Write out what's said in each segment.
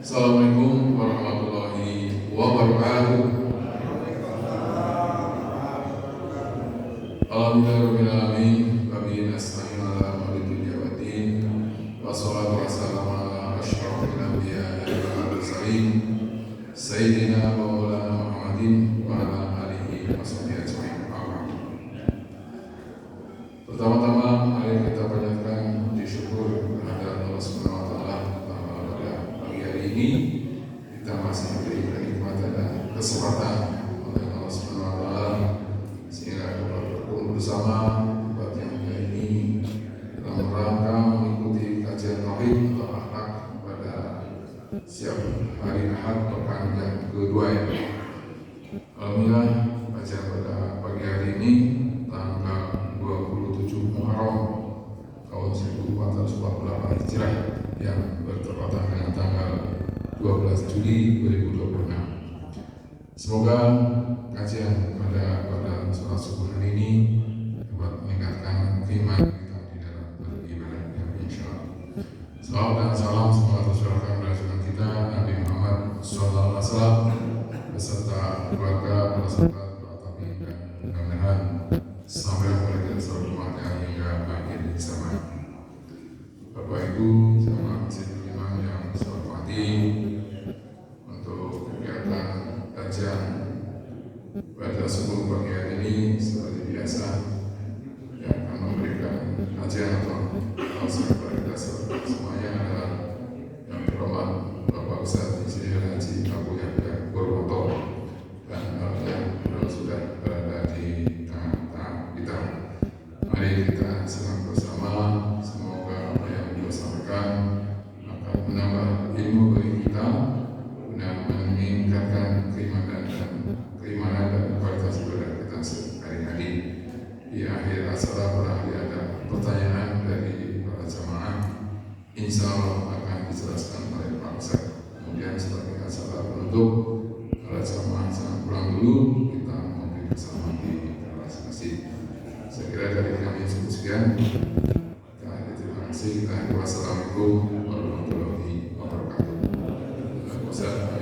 Assalamualaikum warahmatullahi wabarakatuh. Alhamdulillahirabbil alamin wa bihi nasta'in ala umuri dunya waddin. Wassalatu wassalamu ala asyrofil anbiya'i wal mursalin sayyidina wa maulana Muhammadin wa ala alihi washabbihi ajmain. Pertama-tama mari kita panjatkan puji syukur kepada Allah Subhanahu wa taala pada pagi hari ini kita masih diberi kenikmatan dan kesempatan oleh Allah Subhanahu wa taala sehingga dapat berkumpul bersama pada yang ini dalam rangka mengikuti kajian tauhid atau akhlak pada siang hari Ahad pekan yang kedua ini. Alhamdulillah kajian pada pagi hari ini tanggal 27 Muharram tahun 1448 Hijrah yang bertepatan dengan tanggal 12 Juli 2026. Semoga kajian pada sholat subuh hari ini dapat meningkatkan iman kita di dalam beribadah yang insyaallah. Salawat dan salam semoga tercurahkan kepada junjungan kita Nabi Muhammad SAW beserta keluarga, para sahabat, para tabi'in dan mudah-mudahan sampai kepada seluruh umatnya hingga akhir zaman. Bapak Ibu jamaah masjid imam yang saya hormati, untuk kegiatan kajian pada subuh pagi hari ini seperti biasa yang akan memberikan kajian atau langsung kepada kita semuanya adalah yang terhormat Bapak Ustaz Insinyur Haji Abu Yahya Purwoto dan yang sudah berada di tengah-tengah kita. Mari kita senang bersama, semoga apa yang beliau sampaikan akan menambah ilmu bagi kita dan meningkatkan keimanan dan kualitas ibadah kita sehari-hari. Di akhir acara barangkali ada pertanyaan dari para jamaah, insya Allah akan dijelaskan oleh Pak Ustaz. Kemudian sebagai acara penutup, para jamaah jangan pulang dulu, kita ngopi bersama di teras masjid. Saya kira dari kami cukup sekian. Terima kasih. Wassalamualaikum warahmatullahi wabarakatuh. Wassalamualaikum.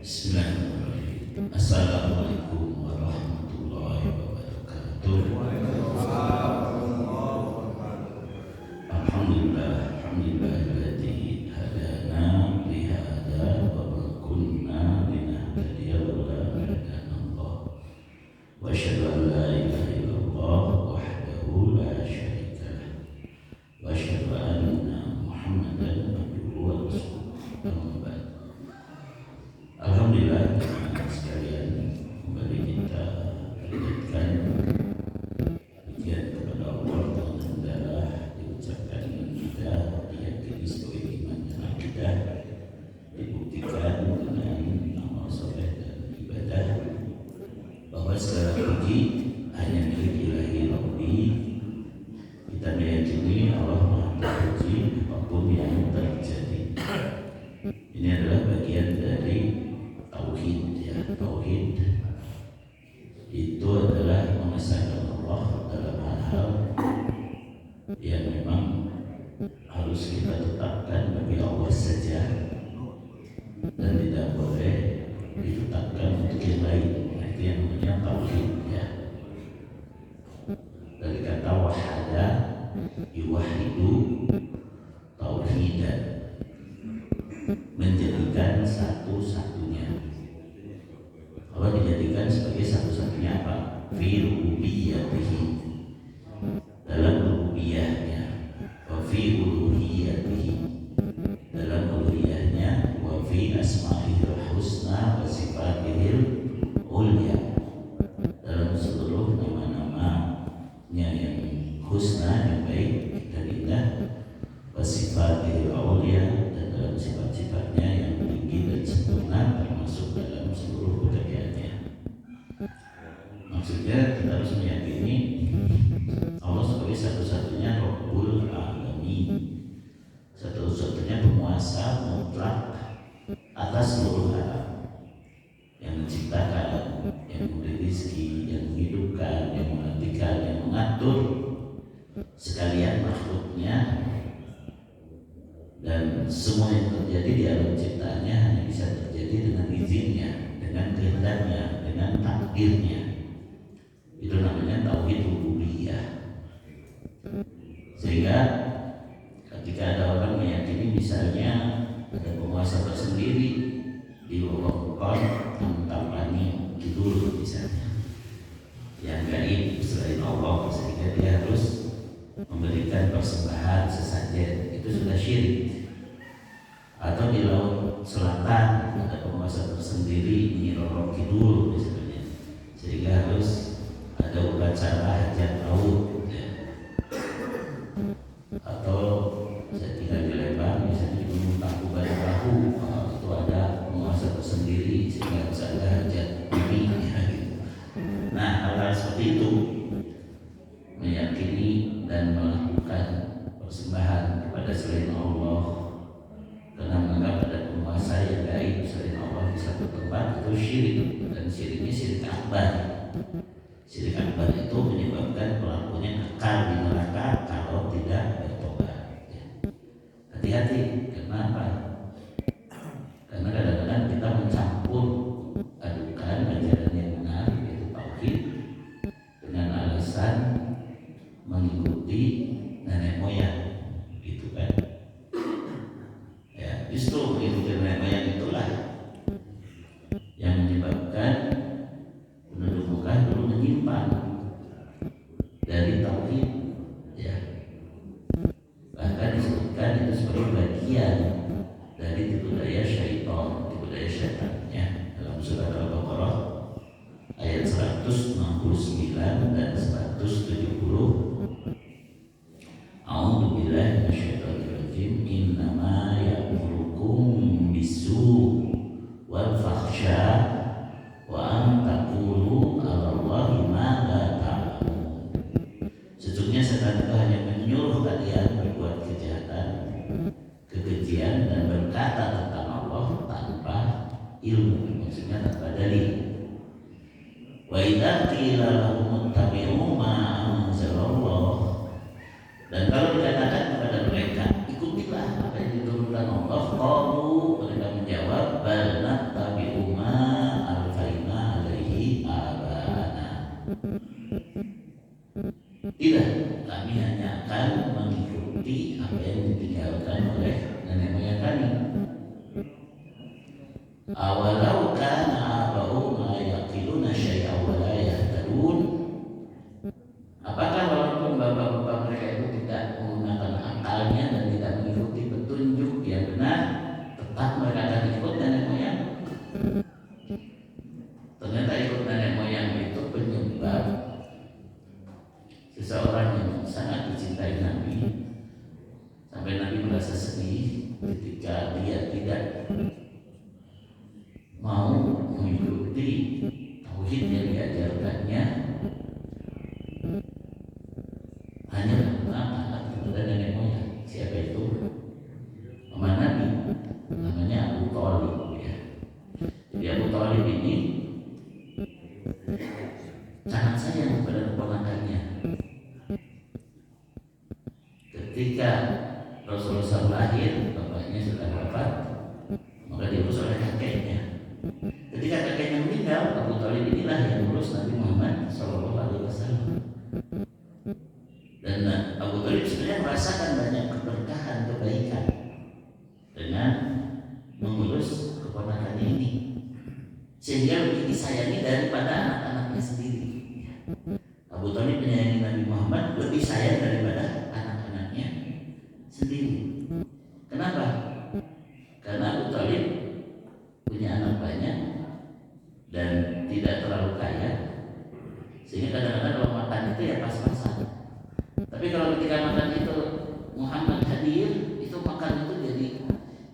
Bismillahirrahmanirrahim. Assalamualaikum warahmatullahi wabarakatuh. Alhamdulillahilladzi hadana li hadza wa ma kunna linahtadiya laula an hadana Allah. Wa asyhadu an la ilaha illallah wahdahu la syarika lah. Wa asyhadu anna Muhammadan abduhu wa rasuluh. Amma ba'd. Alhamdulillah teman-teman sekalian, kembali kita lanjutkan pujian kepada Allah dengan adalah diucapkan dengan kita, diyakini sebagai iman dan akidah, dibuktikan dengan amal soleh dan ibadah bahwa segala puji hanya milik Ilahi Rabbi. Kita meyakini Allah Maha terpuji apapun yang terjadi. Ini adalah bagian dari tauhid, ya. Tauhid itu adalah mengesahkan Allah dalam hal-hal yang memang harus kita tetapkan bagi Allah saja dan tidak boleh ditetapkan untuk yang lain. Itu yang namanya tauhid, ya. Dari kata wahada yuwahidu tauhidan, menjadikan satu-satunya. Allah dijadikan sebagai satu-satunya apa? Fi rububiyyatihi, dalam rububiyahnya, wa fi uluhiyatihi, dalam uluhiyahnya, wa fi asma'ihil husna wa sifatihil ulya, dalam seluruh nama takdirnya. Itu namanya tauhid rububiyah. Sehingga ketika ada orang meyakini misalnya ada penguasa tersendiri di wewengkon Antapani Kidul misalnya, yang gaib selain Allah, sehingga dia harus memberikan persembahan sesajen, itu sudah syirik. Atau di laut selatan ada penguasa tersendiri Nyi Roro Kidul misalnya, sehingga harus ada upacara hajat laut ya. Atau saya tinggal di Lembang misalnya di Gunung Tangkuban Perahu, itu ada penguasa tersendiri sehingga harus ada hajat nabi ya, gitu. Nah, hal-hal seperti itu meyakini dan melakukan persembahan kepada selain Allah karena menganggap ada penguasa yang gaib selain Allah di satu tempat, itu syirik, dan syiriknya syirik akbar. Syirik akbar itu menyebabkan pelakunya kekal di neraka kalau tidak bertobat ya. Hati-hati, kenapa? Karena kadang-kadang kita mencampur adukan ajaran yang benar yaitu tauhid dengan alasan mengikuti nenek moyang gitu kan ya. Justru mengikuti nenek moyang itulah yang menyebabkan penduduk Mekah dulu menyimpang dari tauhid ya. Bahkan disebutkan itu sebagai bagian dari tipu daya syaitan, tipu daya syaitannya dalam surat Al-Baqarah ayat 169 dan 170. A'udzu billahi minasyaitonir rajim. Innama ya'murukum bis-su' wal fakhsya wa an taqulu 'ala Allahi ma la ta'lamun. Sesungguhnya setan itu hanya menyuruh kalian berbuat kejahatan, kekejian, dan berkata tentang Allah tanpa ilmu, maksudnya tanpa dalil. Wa idza qila lahum ittabi'u ma anzalallah, dan kalau dikatakan kepada mereka ikutilah apa yang diturunkan Allah, qalu, mereka menjawab bal nattabi'u ma alfaina alaihi abana. Tidak, kami hanya akan mengikuti apa yang ditinggalkan oleh nenek moyang kami. Awalau kana aba'u la yaqiluna syai'an wa la yahtadun. Apakah walaupun bapak-bapak mereka itu tidak menggunakan akalnya dan tidak mengikuti petunjuk yang benar, tetap mereka akan ikut nenek moyang? Ternyata ikut nenek moyang itu penyebab seseorang yang sangat dicintai Nabi sampai Nabi merasa sedih ketika dia tidak mau mengikuti tauhid yang diajarkannya hanya karena anak kepada nenek moyang. Siapa itu? Paman Nabi, namanya Abu Thalib ya. Jadi Abu Thalib ini sangat sayang kepada keponakannya. Ketika Rasulullah SAW lahir, bapaknya sudah wafat, maka diurus oleh kakeknya. Ketika kakeknya meninggal, Abu Thalib inilah yang mengurus Nabi Muhammad SAW. Dan Abu Thalib sebenarnya merasakan banyak keberkahan, kebaikan dengan mengurus keponakannya ini, sehingga lebih disayangi daripada anak-anaknya sendiri. Abu Thalib menyayangi Nabi Muhammad lebih sayang daripada anak-anaknya sendiri. Kenapa? Karena Abu Thalib punya anak banyak dan tidak terlalu kaya, sehingga kadang-kadang kalau makan itu ya pas-pasan. Tapi kalau ketika makan itu Muhammad hadir, itu makan itu jadi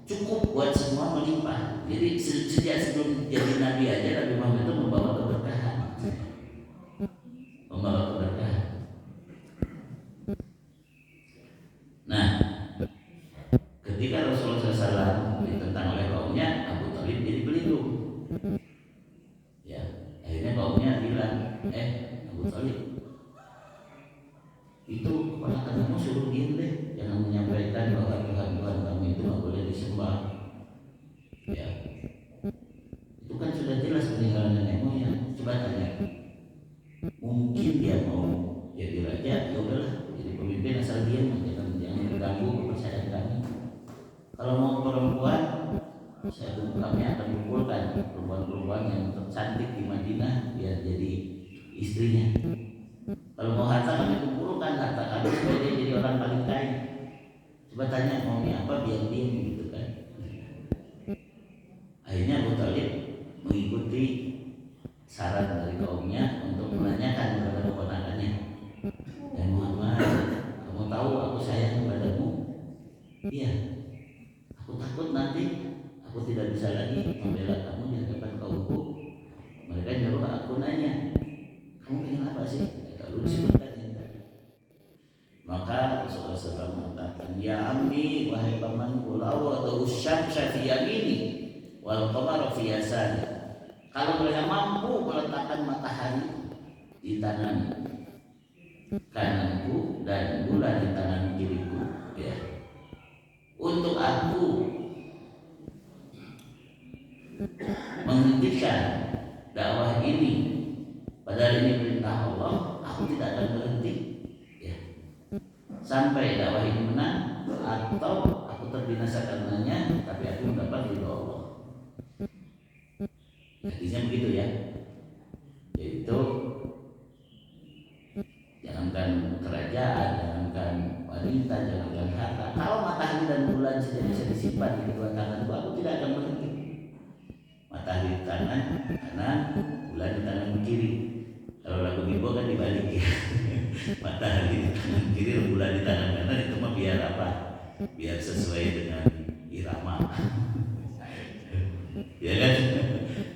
cukup buat semua, melimpah. Jadi sejak sebelum jadi Nabi aja Nabi Muhammad itu membawa keberkahan, membawa keberkahan. Nah, ketika Rasulullah SAW ditentang oleh kaumnya, Abu Thalib jadi pelindung. Ya, akhirnya kaumnya bilang, Abu Thalib, itu keponakan kamu suruh diem deh, jangan menyampaikan bahwa Tuhan kamu itu nggak boleh disembah. Ya, itu kan sudah jelas peninggalan nenek moyang. Coba tanya, Mungkin dia mau jadi raja, ya udahlah jadi pemimpin asal diam, jangan mengganggu kepercayaan kami. Kalau mau perempuan, kami akan kumpulkan perempuan-perempuan yang tercantik di Madinah biar jadi istrinya. Kalau mau harta, kami kumpulkan harta kami supaya dia jadi orang paling kaya. Coba tanya maunya apa biar dia gitu kan. Akhirnya Abu Thalib mengikuti saran dari kaumnya untuk menanyakan kepada keponakannya, dan Muhammad, kamu tahu aku sayang kepadamu? Iya. Aku takut nanti aku tidak bisa lagi membela kamu di hadapan kaumku. Mereka nyuruh aku nanya, kamu pengen apa sih? Lalu disebutkan yang tadi. Maka Rasulullah SAW mengatakan, ya ammi, wahai pamanku, law atau syamsa fi yamini wal qamara fi yasari. Kalau mereka mampu meletakkan matahari di tangan kananku dan bulan di tangan kiriku, ya, untuk aku menghentikan dakwah ini, padahal ini perintah Allah, aku tidak akan berhenti, ya, sampai dakwah ini menang atau aku terbinasakan karenanya, tapi aku mendapat ridho Allah. Hadisnya begitu ya, yaitu jangankan kerajaan, jangankan wanita, jangankan harta, kalau matahari dan bulan saja bisa disimpan di kedua tanganku, aku tidak akan berhenti. Matahari di tangan kanan, bulan di tangan kiri. Kalau lagu Bimbo kan dibalik ya. Matahari di tangan kiri, bulan di tangan kanan, itu mah biar apa? Biar sesuai dengan irama. Ya kan?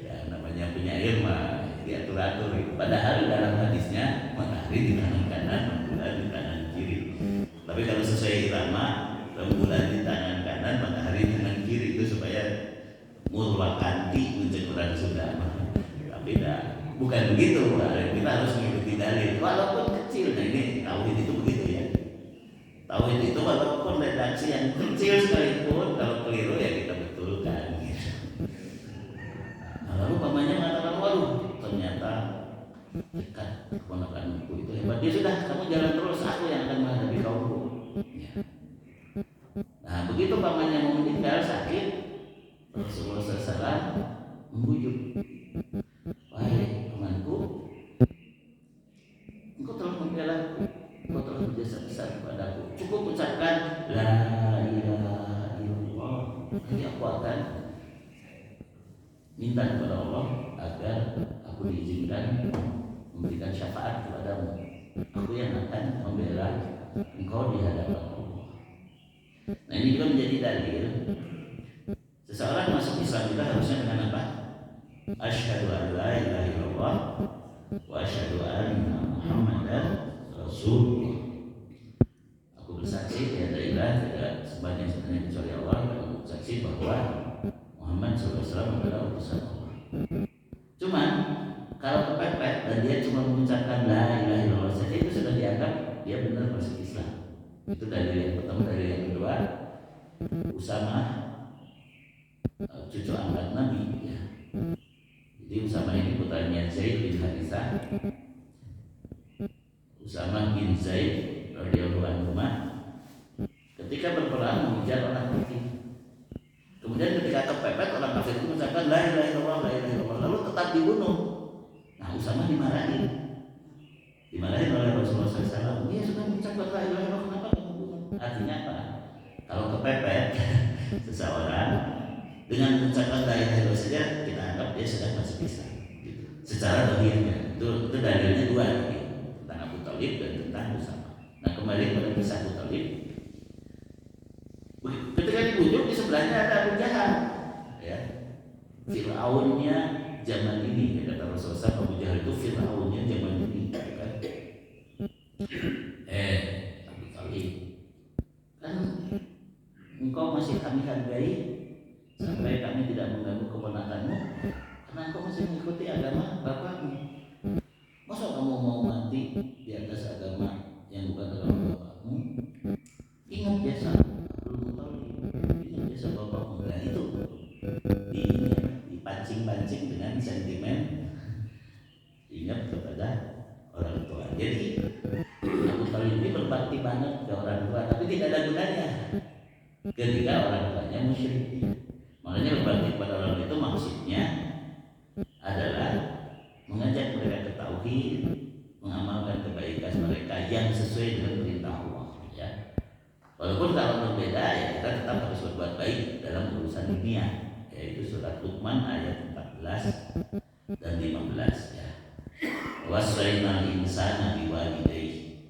Ya namanya penyair mah diatur-atur. Padahal dalam hadisnya matahari di tangan kanan, bulan di tangan kiri. Tapi kalau sesuai irama, rembulan di tangan kanan, matahari di tangan kiri, itu supaya murwakanti mencek orang Sunda. Tapi bukan begitu, kita harus mengikuti dalil walaupun kecil. Nah ini tauhid itu begitu ya. Tauhid itu walaupun redaksi yang kecil sekalipun, kalau keliru ya kita betulkan gitu. Nah, lalu pamannya mengatakan, waduh ternyata dekat keponakanku itu hebat. Dia sudah, kamu jalan terus, aku yang akan menghadapi kaumku. Ya. Nah begitu pamannya mau meninggal sakit, Rasulullah SAW membujuk, wahai pamanku, engkau telah membela aku, engkau telah berjasa besar kepadaku. Cukup ucapkan la ilaha illallah, nanti aku akan minta kepada Allah agar aku diizinkan memberikan syafaat kepadamu. Aku yang akan membela engkau di hadapan Allah. Nah ini juga menjadi dalil seseorang masuk Islam kita harusnya dengan apa? Asyhadu an la ilaha illallah wa asyhadu anna Muhammadan Rasulullah. Aku bersaksi tiada ilah, tidak sembahan yang sebenarnya kecuali Allah, dan aku bersaksi bahwa Muhammad SAW adalah utusan Allah. Cuman kalau kepepet dan dia cuma mengucapkan la ilaha illallah saja, itu sudah dianggap dia benar masuk Islam. Itu dalil yang pertama. Dalil yang kedua, Usama cucu angkat Nabi ya. Jadi Usama ini putranya Zaid bin Harithah. Usama bin Zaid radhiyallahu anhu ketika berperang mengejar orang kafir. Kemudian ketika kepepet orang kafir itu mengucapkan la ilaha illallah, la ilaha illallah, lalu tetap dibunuh. Nah Usama dimarahin oleh Rasulullah SAW. Dia sudah mengucapkan la ilaha illallah, kenapa kamu bunuh? Artinya apa? Kalau kepepet seseorang dengan mengucapkan la ilaha illallah saja, kita anggap dia sudah masuk Islam. Gitu. Secara dohirnya itu dalilnya dua, gitu. Tentang Abu Thalib dan tentang Usama. Nah kembali pada kisah Abu Thalib. Ketika dibujuk di sebelahnya ada Abu Jahal, ya, Fir'aunnya zaman ini. Ya, kata Rasulullah, Abu Jahal itu Fir'aunnya zaman ini. Kan? Abu Thalib, kan engkau masih kami hargai sampai kami tidak mengganggu keponakanmu karena engkau masih mengikuti agama bapakmu. Masa kamu mau mati di atas agama yang bukan agama bapakmu? Ingat biasa, ingat biasa bapakmu. Nah itu dipancing-pancing dengan sentimen ingat kepada ketika orang tuanya musyrik. Makanya berbakti kepada orang itu maksudnya adalah mengajak mereka ke tauhid, mengamalkan kebaikan mereka yang sesuai dengan perintah Allah. Ya. Walaupun kalau berbeda, ya kita tetap harus berbuat baik dalam urusan dunia. Yaitu surat Luqman ayat 14 dan 15 ya. Wasainal insana biwalidayhi.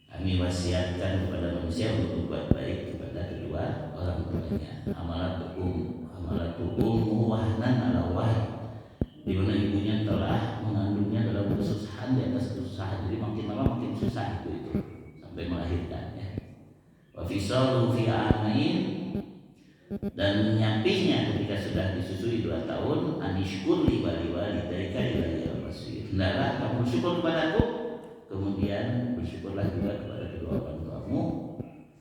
Kami wasiatkan kepada manusia untuk berbuat baik kepada kedua orang tuanya. Amalatukum wahnan ala wahn. Di mana ibunya telah mengandungnya dalam kesusahan di atas kesusahan. Jadi makin lama makin susah itu sampai melahirkan ya. Wa fisalu fi amain, dan menyapihnya ketika sudah disusui 2 tahun, anishkur li walidayka ilayya al-masir. Hendaklah kamu bersyukur kepadaku, kemudian bersyukurlah juga kepada kedua orang tuamu,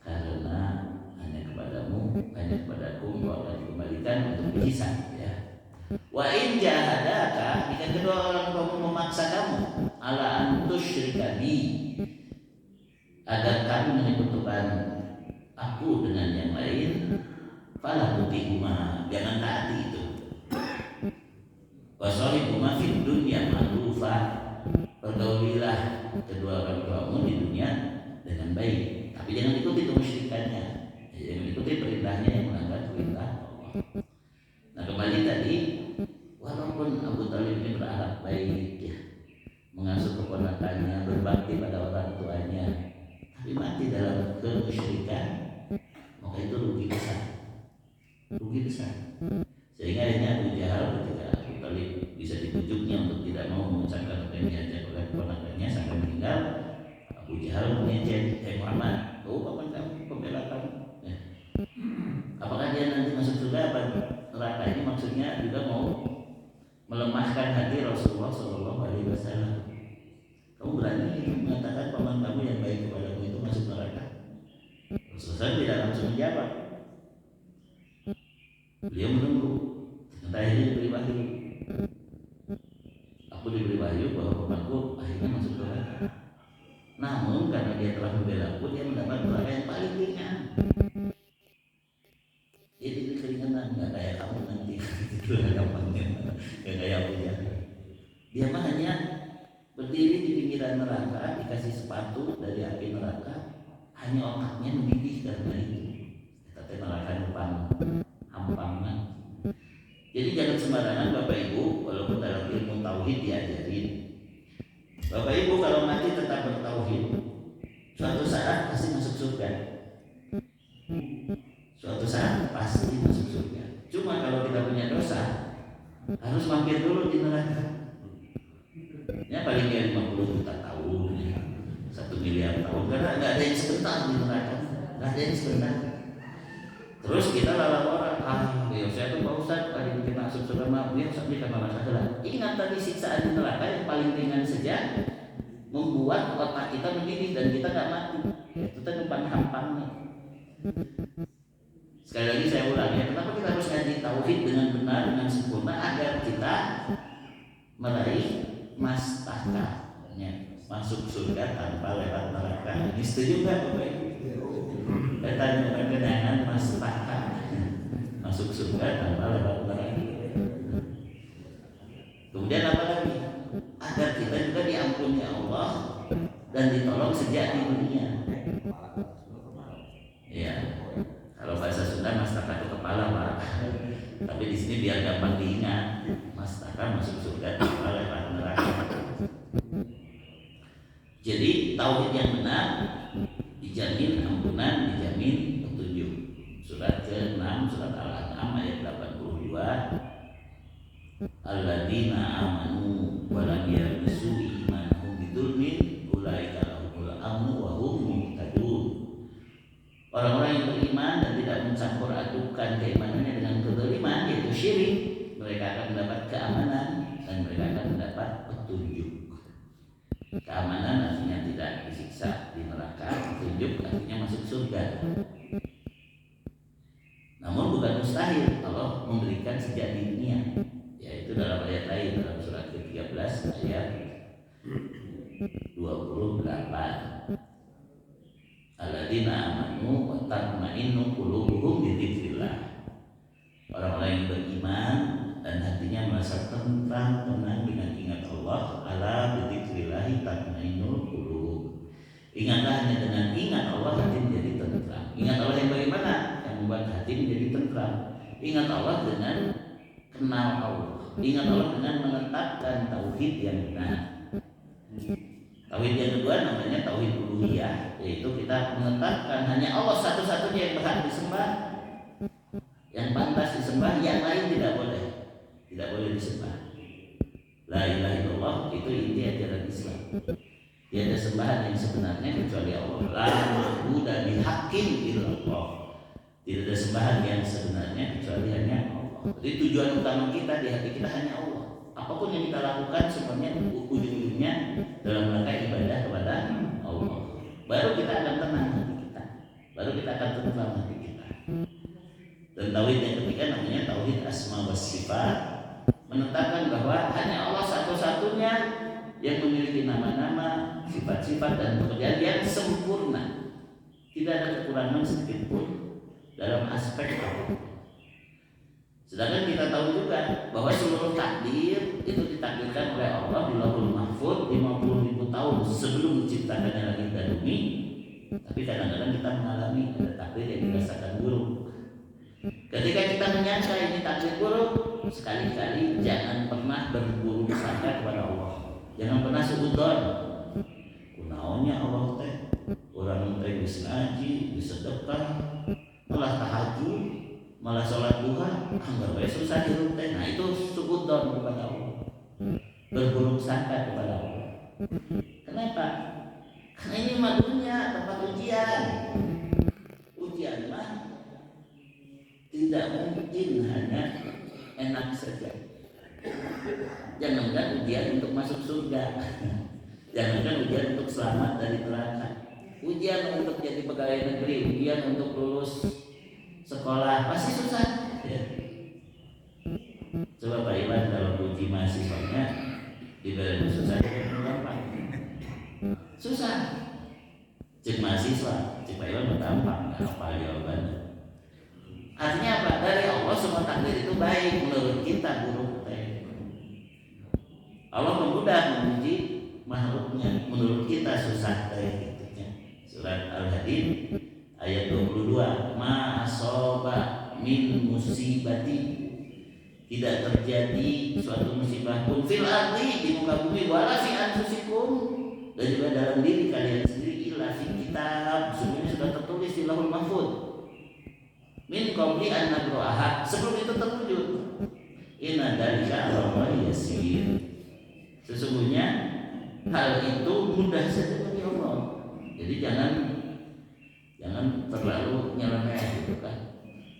karena hanya kepadaku engkau akan dikembalikan untuk berhisab ya. Wa in jahadaka, jika kedua orang tuamu memaksa kamu ala an tusyrika bi, agar kamu menyekutukan aku dengan yang lain, fala tutihuma, jangan taati itu. Wa sahibhuma fid dunya ma'rufah, pergaulilah kedua orang tuamu di dunia dengan baik, tapi jangan ikuti kemusyrikannya, jangan ikuti perintahnya yang melanggar perintah Allah. Nah kembali tadi, walaupun Abu Thalib ini berakhlak baik ya, mengasuh keponakannya, berbakti pada orang tuanya, tapi mati dalam kemusyrikan, maka itu rugi besar. Sehingga akhirnya Abu Jahal ketika Abu Thalib bisa dibujuknya untuk tidak mau mengucapkan apa yang diajak oleh keponakannya sampai meninggal, Abu Jahal mengejek, Muhammad, paman kamu, pembela kamu ya. Apakah dia nanti masuk surga apa neraka? Ini maksudnya juga mau melemahkan hati Rasulullah SAW. Kamu berani mengatakan paman kamu yang baik kepadamu itu masuk neraka? Rasulullah tidak langsung menjawab. Beliau menunggu. Ternyata akhirnya diberi wahyu. Aku diberi wahyu bahwa pamanku akhirnya masuk neraka. Namun karena dia telah membela aku, dia mendapat neraka yang paling ringan. Jadi keringanan, nggak kayak kamu nanti. Itu gampangnya, nggak kayak aku ya. Dia mah hanya berdiri di pinggiran neraka, dikasih sepatu dari api neraka, hanya otaknya mendidih karena itu. Tapi neraka depan hampangan. Jadi jangan sembarangan Bapak Ibu, walaupun dalam ilmu tauhid diajarin. Bapak Ibu kalau mati tetap bertauhid, suatu saat pasti masuk surga. Suatu saat pasti masuk surga. Cuma kalau kita punya dosa, harus mampir dulu di neraka. Ya paling ya 50 juta tahun, 1 miliar tahun, karena nggak ada yang sebentar di neraka, nggak ada yang sebentar. Terus kita lalu orang, saya tuh Pak Ustadz, paling kita masuk surga mah, dia sampai ke masalah. Ingat tadi siksaan di neraka yang paling ringan saja membuat otak kita mendidih dan kita nggak mati. Itu kan depan hampangnya. Sekali lagi saya ulangi, kenapa kita harus ngaji tauhid dengan benar, dengan sempurna, agar kita meraih mastahkahnya, masuk surga tanpa lewat neraka. Ini setuju nggak Bapak Ibu? Tanya perkenaan mastahkah, masuk surga tanpa lewat neraka. Kemudian apa lagi? Agar kita juga diampuni Allah dan ditolong sejak di dunia. Ya, kalau bahasa Sunda mastaka itu kepala Pak. Tapi di sini biar gampang diingat, mastaka masuk surga tanpa lewat neraka. Jadi tauhid yang benar dijamin ampunan, dijamin petunjuk. Surat ke-6 surat Al-An'am ayat 82. Alladzina amanu wa lam yalbisu imanahum bidzulmin ulaika lahumul amnu wa hum muhtadun. Orang-orang yang beriman dan tidak mencampur adukan keimanannya dengan kezaliman, yaitu syirik, mereka akan mendapat keamanan dan mereka akan mendapat petunjuk. Keamanan artinya tidak disiksa di neraka, petunjuk artinya masuk surga. Namun bukan mustahil Allah memberikan sejak di dunia, yaitu dalam ayat lain dalam surat ke-13 ayat 28. Alladzina amanu wa tatma'innu qulubuhum bi dzikrillah. Orang-orang yang beriman dan hatinya merasa tentram, tenang dengan ingat Allah. Ala bi dzikrillah tatma'innul qulub. Ingatlah hanya dengan ingat Allah hati menjadi tentram. Ingat Allah yang bagaimana? Yang membuat hati menjadi tentram. Ingat Allah dengan kenal Allah. Ingat Allah dengan menetapkan tauhid yang benar. Tauhid yang kedua namanya tauhid uluhiyah, yaitu kita menetapkan hanya Allah satu-satunya yang berhak disembah, yang pantas disembah, yang lain tidak boleh disembah. La ilaha illallah itu inti ajaran Islam. Tiada sembahan yang sebenarnya kecuali Allah. La ma'budu bihaqqin illallah. Tidak ada sembahan yang sebenarnya kecuali hanya Allah. Jadi tujuan utama kita di hati kita hanya Allah. Apapun yang kita lakukan semuanya ujung-ujungnya dalam rangka ibadah kepada Allah. Baru kita akan tenang hati kita. Baru kita akan tenang hati kita. Dan tauhid yang ketiga namanya tauhid asma wa sifat. Menetapkan bahwa hanya Allah satu-satunya yang memiliki nama-nama, sifat-sifat dan pekerjaan yang sempurna. Tidak ada kekurangan sedikit pun dalam aspek apapun. Sedangkan kita tahu juga bahwa seluruh takdir itu ditakdirkan oleh Allah di Lauhul Mahfuz 50.000 tahun sebelum menciptakannya langit dan bumi. Tapi kadang-kadang kita mengalami ada takdir yang dirasakan buruk. Ketika kita menyangka ini takdir buruk, sekali-kali jangan pernah berburuk sangka kepada Allah. Jangan pernah suudzon. Kunaonnya Allah teh, orang teh geus ngaji, geus sedekah, malah tahajud, malah sholat duha, enggak boleh susah hidup teh. Nah itu suudzon kepada Allah, berburuk sangka kepada Allah. Kenapa? Karena ini mah dunia tempat ujian. Ujian mah tidak mungkin hanya enak saja. Jangankan ujian untuk masuk surga, jangankan ujian untuk selamat dari neraka, ujian untuk jadi pegawai negeri, ujian untuk lulus sekolah pasti susah. Ya. Coba Pak Iwan kalau uji mahasiswanya diberi susah jadi gampang. Susah. Cek mahasiswa, cek Pak Iwan gampang, nggak apa jawabannya. Artinya apa? Dari Allah semua takdir itu baik, menurut kita buruk. Allah memudah menguji makhluknya, menurut kita susah gitu. Surat Al-Hadid ayat 22, ma asoba min musibati, tidak terjadi suatu musibah pun fil ardi, di muka bumi, wala fi anfusikum, dan juga dalam diri kalian sendiri, illa fi kitab, semuanya sudah tertulis di Lauhul Mahfuz min qabli an nabraha, sebelum itu terwujud. Inna dzalika 'ala Allahi yasir. Sesungguhnya hal itu mudah saja bagi Allah. Jadi jangan terlalu nyeleneh gitu kan.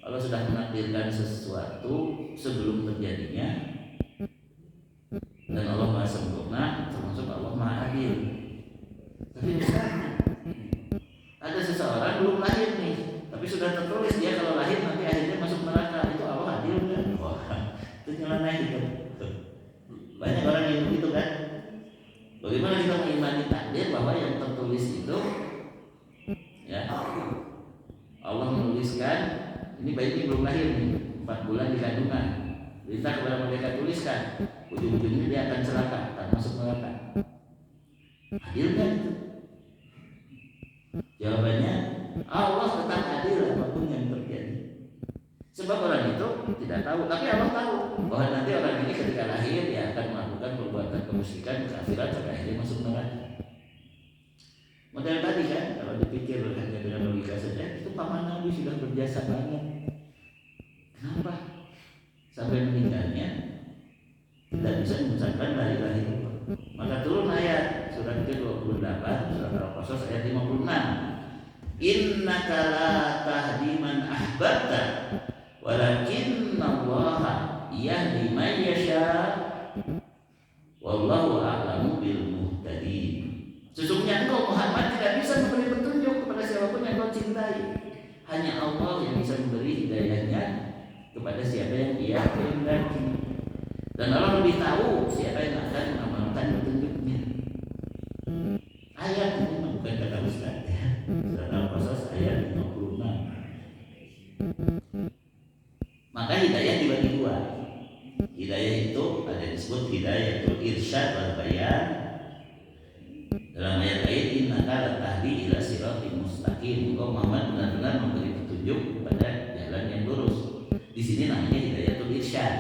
Allah sudah menakdirkan sesuatu sebelum terjadinya, dan Allah Maha sempurna, termasuk Allah Maha adil. Tapi misalnya ada seseorang belum lahir nih, tapi sudah tertulis dia kalau lahir nanti akhirnya masuk neraka, itu Allah adil kan? Wah, itu nyeleneh gitu. Banyak orang yang begitu kan. Bagaimana kita mengimani takdir bahwa yang tertulis itu, ya Allah menuliskan ini bayi ini belum lahir nih, 4 bulan di kandungan, perintah kepada mereka tuliskan, ujung-ujungnya dia akan celaka, akan masuk neraka. Adil kan? Jawabannya Allah tetap adil apapun yang terjadi. Sebab orang itu tidak tahu, tapi Allah tahu bahwa nanti orang ini ketika lahir dia akan melakukan perbuatan kemusyrikan, kekafiran, sampai akhirnya masuk neraka. Model tadi kan, kalau dipikir hanya dengan logika saja, itu paman Nabi sudah berjasa banget. Kenapa? Sampai meninggalnya tidak bisa mengucapkan la ilaha illallah. Maka turun ayat surat ke-28, surat Al-Qasas ayat 56. Innaka la tahdi man ahbabta walakinnallaha yahdi man yasha wallahu a'lamu bil muhtadin. Sesungguhnya engkau Muhammad tidak bisa memberi petunjuk kepada siapapun yang kau cintai. Hanya Allah yang bisa memberi hidayahnya kepada siapa yang Ia kehendaki. Dan Allah lebih tahu siapa yang akan mengamalkan petunjuknya. Ayat ini bukan kata Ustaz ya. Surat Al-Qasas ayat 56. hidayatul irsyad wal bayan. Dalam ayat-ayat innaka latahdi ila siratal mustaqim, engkau Muhammad benar-benar memberi petunjuk pada jalan yang lurus. Di sini namanya hidayatul irsyad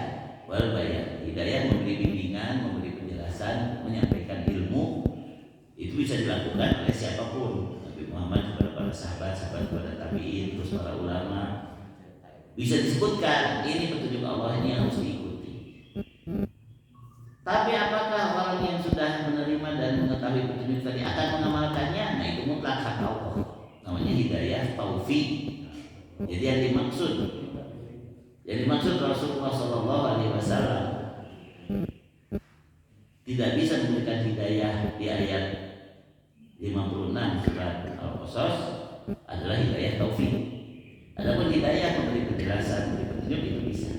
wal bayan. Hidayah memberi bimbingan, memberi penjelasan, menyampaikan ilmu. Itu bisa dilakukan oleh siapapun. Nabi Muhammad kepada para sahabat, sahabat kepada tabi'in, terus para ulama. Bisa disebutkan ini petunjuk Allah, ini harus diikuti. Tapi apakah orang yang sudah menerima dan mengetahui petunjuk tadi akan mengamalkannya? Nah, itu mutlak hak Allah. Namanya hidayah taufik. Jadi yang dimaksud Rasulullah SAW tidak bisa memberikan hidayah di ayat 56 surat Al-Qasas adalah hidayah taufik. Adapun hidayah memberi penjelasan, memberi petunjuk itu bisa.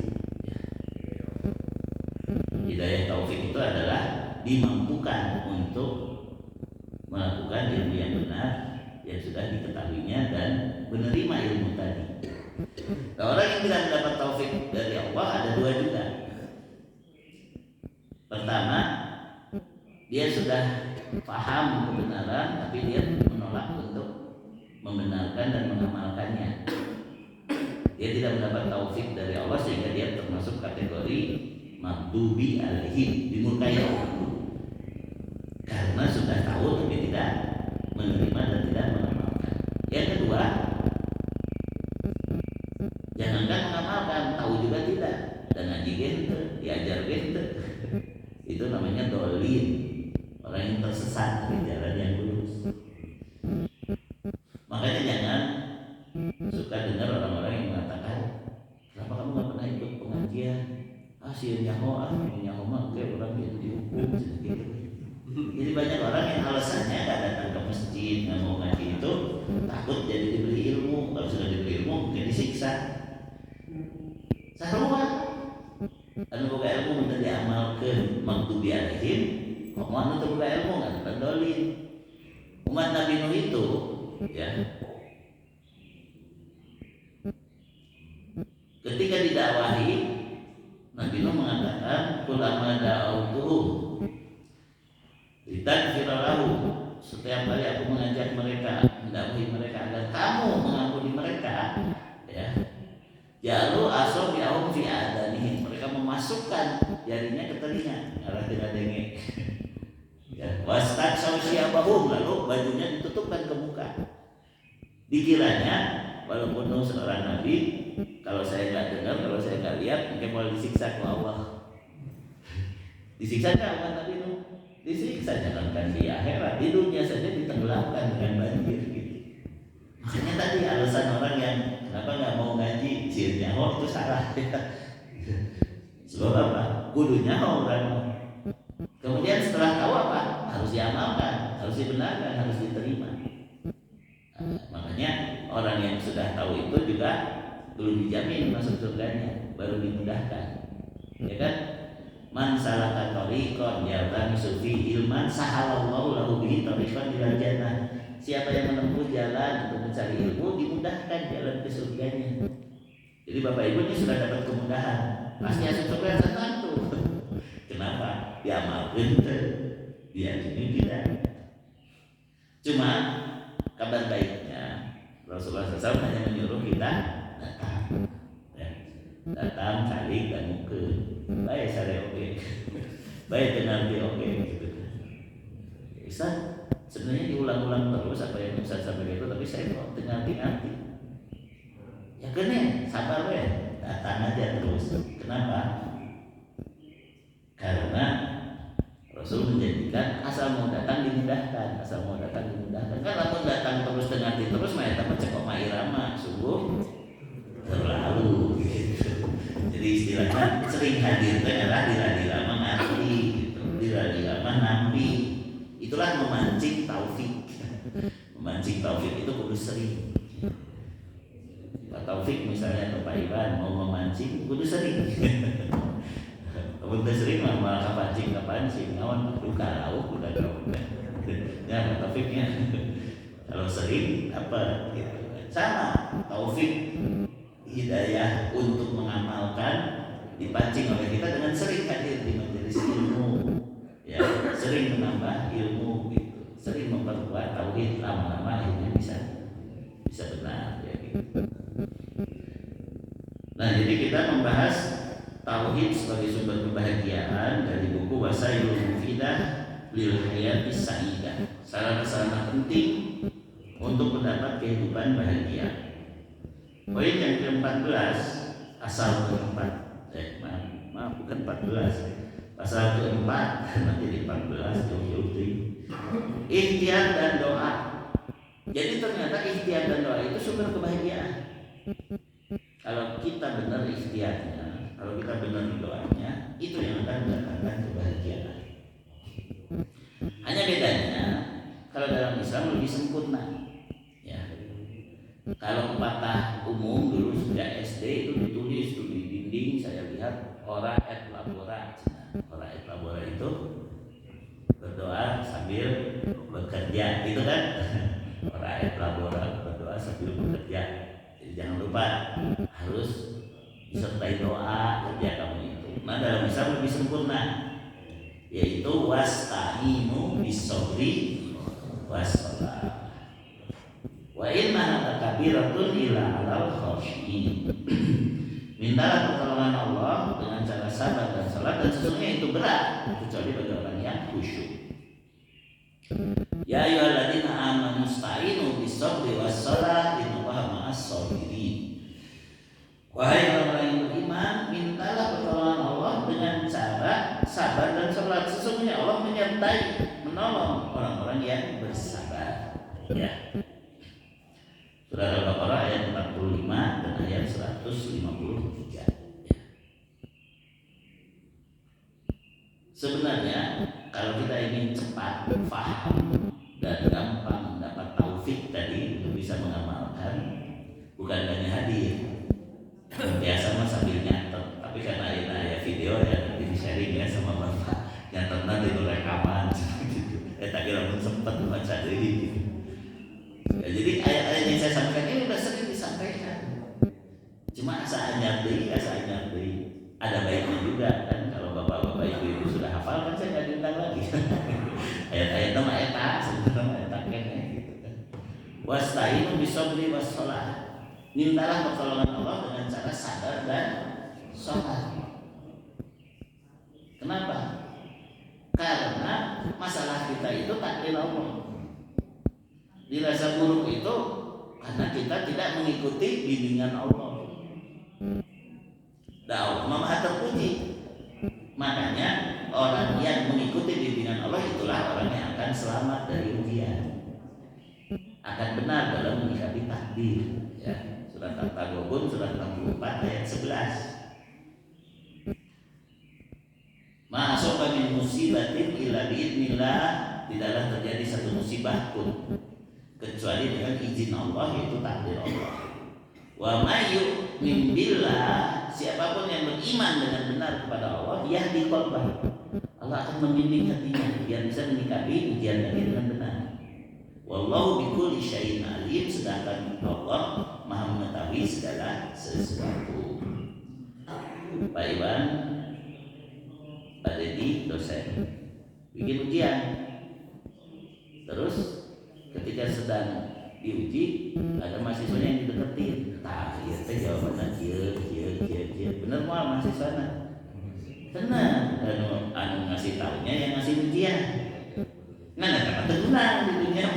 Hidayah taufik itu adalah dimampukan untuk melakukan ilmu yang benar yang sudah diketahuinya dan menerima ilmu tadi. Nah, orang yang tidak mendapat taufik dari Allah ada dua juga. Pertama, dia sudah paham kebenaran tapi dia menolak untuk membenarkan dan mengamalkannya. Dia tidak mendapat taufik dari Allah sehingga dia termasuk kategori maghdubi alaihim, dimurkai Allah, karena sudah tahu tapi tidak menerima dan tidak mengamalkan. Yang kedua, jangankan mengamalkan, tahu juga tidak, dan ngaji gente, diajar gente, itu namanya dolin, orang yang tersesat dari jalan yang lurus. Makanya jangan suka dengar orang-orang yang mengatakan, kenapa kamu nggak pernah ikut pengajian? Si nyaho mah kayak orang itu dihukum gitu. Jadi banyak orang yang alasannya nggak datang ke masjid, nggak mau ngaji itu takut jadi diberi ilmu. Kalau sudah diberi ilmu mungkin disiksa. Sarua anu boga ilmu mun diamalkeun maghdubi alaihim, kok mau anu boga ilmu nggak terdolin. Umat Nabi Nuh itu ya, ketika didakwahi Nabi Nuh mengatakan kulama da'autuhum litakfira lahu, setiap kali aku mengajak mereka, mendakwahi mereka agar kamu mengampuni mereka, ya, jalu asabi'ahum fi adanihim, mereka memasukkan jarinya ke telinga arah tidak denge, ya, wastaqsaw syiyabahum, lalu bajunya ditutupkan ke muka. Dikiranya walaupun Nuh seorang nabi, kalau saya nggak dengar, kalau saya nggak lihat, mungkin mau disiksa ke Allah. Disiksa nggak umat Nabi Nuh? Disiksa, jangankan di akhirat, di dunia saja ditenggelamkan dengan banjir gitu. Makanya tadi alasan orang yang kenapa nggak mau ngaji, sirnya itu salah. Sebab apa? Kudunya orang. Kemudian setelah tahu apa? Harus diamalkan, harus dibenarkan, harus diterima. Makanya orang yang sudah tahu itu juga belum dijamin masuk surganya, baru dimudahkan, ya kan? Man salaka tariqan yaltamisu fi ilman sahalallahu lahu bihi tariqan ilal jannah. Siapa yang menempuh jalan untuk mencari ilmu, dimudahkan jalan ke surganya. Jadi Bapak Ibu ini sudah dapat kemudahan, pasti masuk surga senang tuh. Kenapa? Diamalkan, diyakini tidak. Cuma kabar baiknya Rasulullah SAW hanya menyuruh kita datang saling dan mungkin baik saya oke, baik kenal dia oke gitu. Ustaz, sebenarnya diulang-ulang terus apa yang Ustaz sampaikan itu, tapi saya kok dengar-dengar. Ya kene, sabar we, datang aja terus. Kenapa? Karena Rasul menjadikan asal mau datang dimudahkan, asal mau datang dimudahkan. Kan lamun datang terus dengar terus mah eta mah cekok mah irama sungguh terlalu gitu. Jadi istilahnya sering hadir teh adalah dila-dila mengerti gitu, dila-dila nampi. Itulah memancing taufik. Memancing taufik itu kudu sering. Pak Taufik misalnya atau Pak Iwan mau memancing kudu sering. Kalau sering mah malah kapancing ngawan duka lauk udah gaul. Ya Pak Taufiknya. Kalau sering apa gitu. Sama taufik hidayah untuk mengamalkan dipancing oleh kita dengan sering hadir di majelis ilmu, menambah ilmu gitu, sering memperkuat tauhid, lama-lama akhirnya bisa benar ya gitu. Nah, jadi kita membahas tauhid sebagai sumber kebahagiaan dari buku Wasailul Mufidah lil Hayatis Sa'idah, sarana-sarana penting untuk mendapat kehidupan bahagia. Poin yang ke-14, asal keempat, maaf bukan 14, pasal keempat nanti di 14 jauh-jauh. Ikhtiar dan doa. Jadi ternyata ikhtiar dan doa itu sumber kebahagiaan. Kalau kita benar ikhtiarnya, kalau kita benar doanya, itu yang akan mendatangkan kebahagiaan. Hanya bedanya kalau dalam Islam lebih sempurna. Ya. Kalau pepatah umum dulu sejak SD itu ditulis tuh di dinding, saya lihat ora et labora. Ora et labora itu berdoa sambil bekerja, gitu kan? Ora et labora, berdoa sambil bekerja. Jadi jangan lupa harus disertai doa kerja kamu itu. Nah, dalam Islam lebih sempurna, yaitu wasta'inu bis-sabri was-shalah. Wa inna kabiratun ila alal khashiin. Mintalah pertolongan Allah dengan cara sabar dan salat, dan sesungguhnya itu berat kecuali bagi orang yang khusyuk. Ya ayyuhalladzina amanu ista'inu bis-sabri was-shalah innallaha ma'as-sabirin. Wahai orang-orang yang beriman, mintalah pertolongan Allah dengan cara sabar dan salat, sesungguhnya Allah menyertai, menolong orang-orang yang bersabar. Ya. Surah Al-Baqarah ayat 45 dan ayat 153. Sebenarnya kalau kita ingin cepat paham dan gampang mendapat taufik tadi untuk bisa mengamalkan, bukan hanya hadir biasa mah sambil nyatet, tapi karena ada video ya nanti di sharing ya sama bapak, nyatet nanti itu rekaman gitu. Tak kira pun sempat baca diri gitu. Ya, jadi ayat-ayat yang saya sampaikan ini sudah sering disampaikan. Cuma asal beli. Ada baiknya juga kan kalau bapak-bapak ibu sudah hafal kan saya nggak diundang lagi. Ayat-ayat nama eta, sebenarnya eta kene gitu kan. Wasta'inu bis-sabri was-shalah. Mintalah pertolongan Allah dengan cara sabar dan sholat. Kenapa? Karena masalah kita itu takdir Allah. Dirasa buruk itu karena kita tidak mengikuti bimbingan Allah. Allah maha terpuji. Makanya orang yang mengikuti bimbingan Allah itulah orang yang akan selamat dari ujian, akan benar dalam menyikapi takdir. Ya. Surat At-Taghabun surat 64 ayat 11. Ma'asaba min musibatin illa biidznillah, tidaklah terjadi satu musibah pun kecuali dengan izin Allah, yaitu takdir Allah. Wa may yu'min billah, siapapun yang beriman dengan benar kepada Allah, yahdi qalbah, Allah akan membimbing hatinya biar bisa menyikapi ujian tadi dengan benar. Wallahu bikulli syai'in alim, sedangkan Allah Maha mengetahui segala sesuatu. Pak Iwan, Pak Dedi, dosen, bikin ujian. Terus ketika sedang diuji, ada mahasiswanya yang dideketin. Tah, iya teh jawabannya kieu. Bener moal mahasiswana. Tenang, anu ngasih tahunya yang ngasih ujian. Nah, kata tenang di dunia.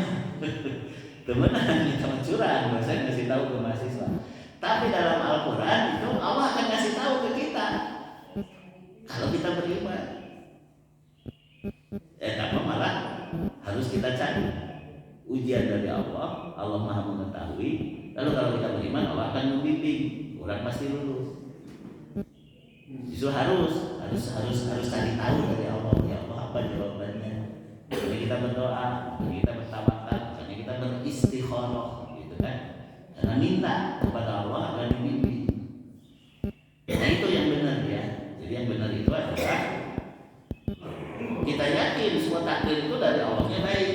Temenan kita curang, saya ngasih tahu ke mahasiswa. Tapi dalam Al-Quran itu Allah akan ngasih tahu ke kita kalau kita beriman. Tapi malah harus kita cari ujian dari Allah. Allah Maha mengetahui. Lalu kalau kita beriman, Allah akan membimbing. Orang pasti lulus. Justru harus cari tahu dari Allah. Ya Allah, apa jawabannya? Jadi kita berdoa, kita bertawakal, kita beristikharah, gitu kan? Karena minta kepada Allah agar dibimbing. Nah itu yang benar ya. Jadi yang benar itu adalah kita yakin semua takdir itu dari Allahnya baik,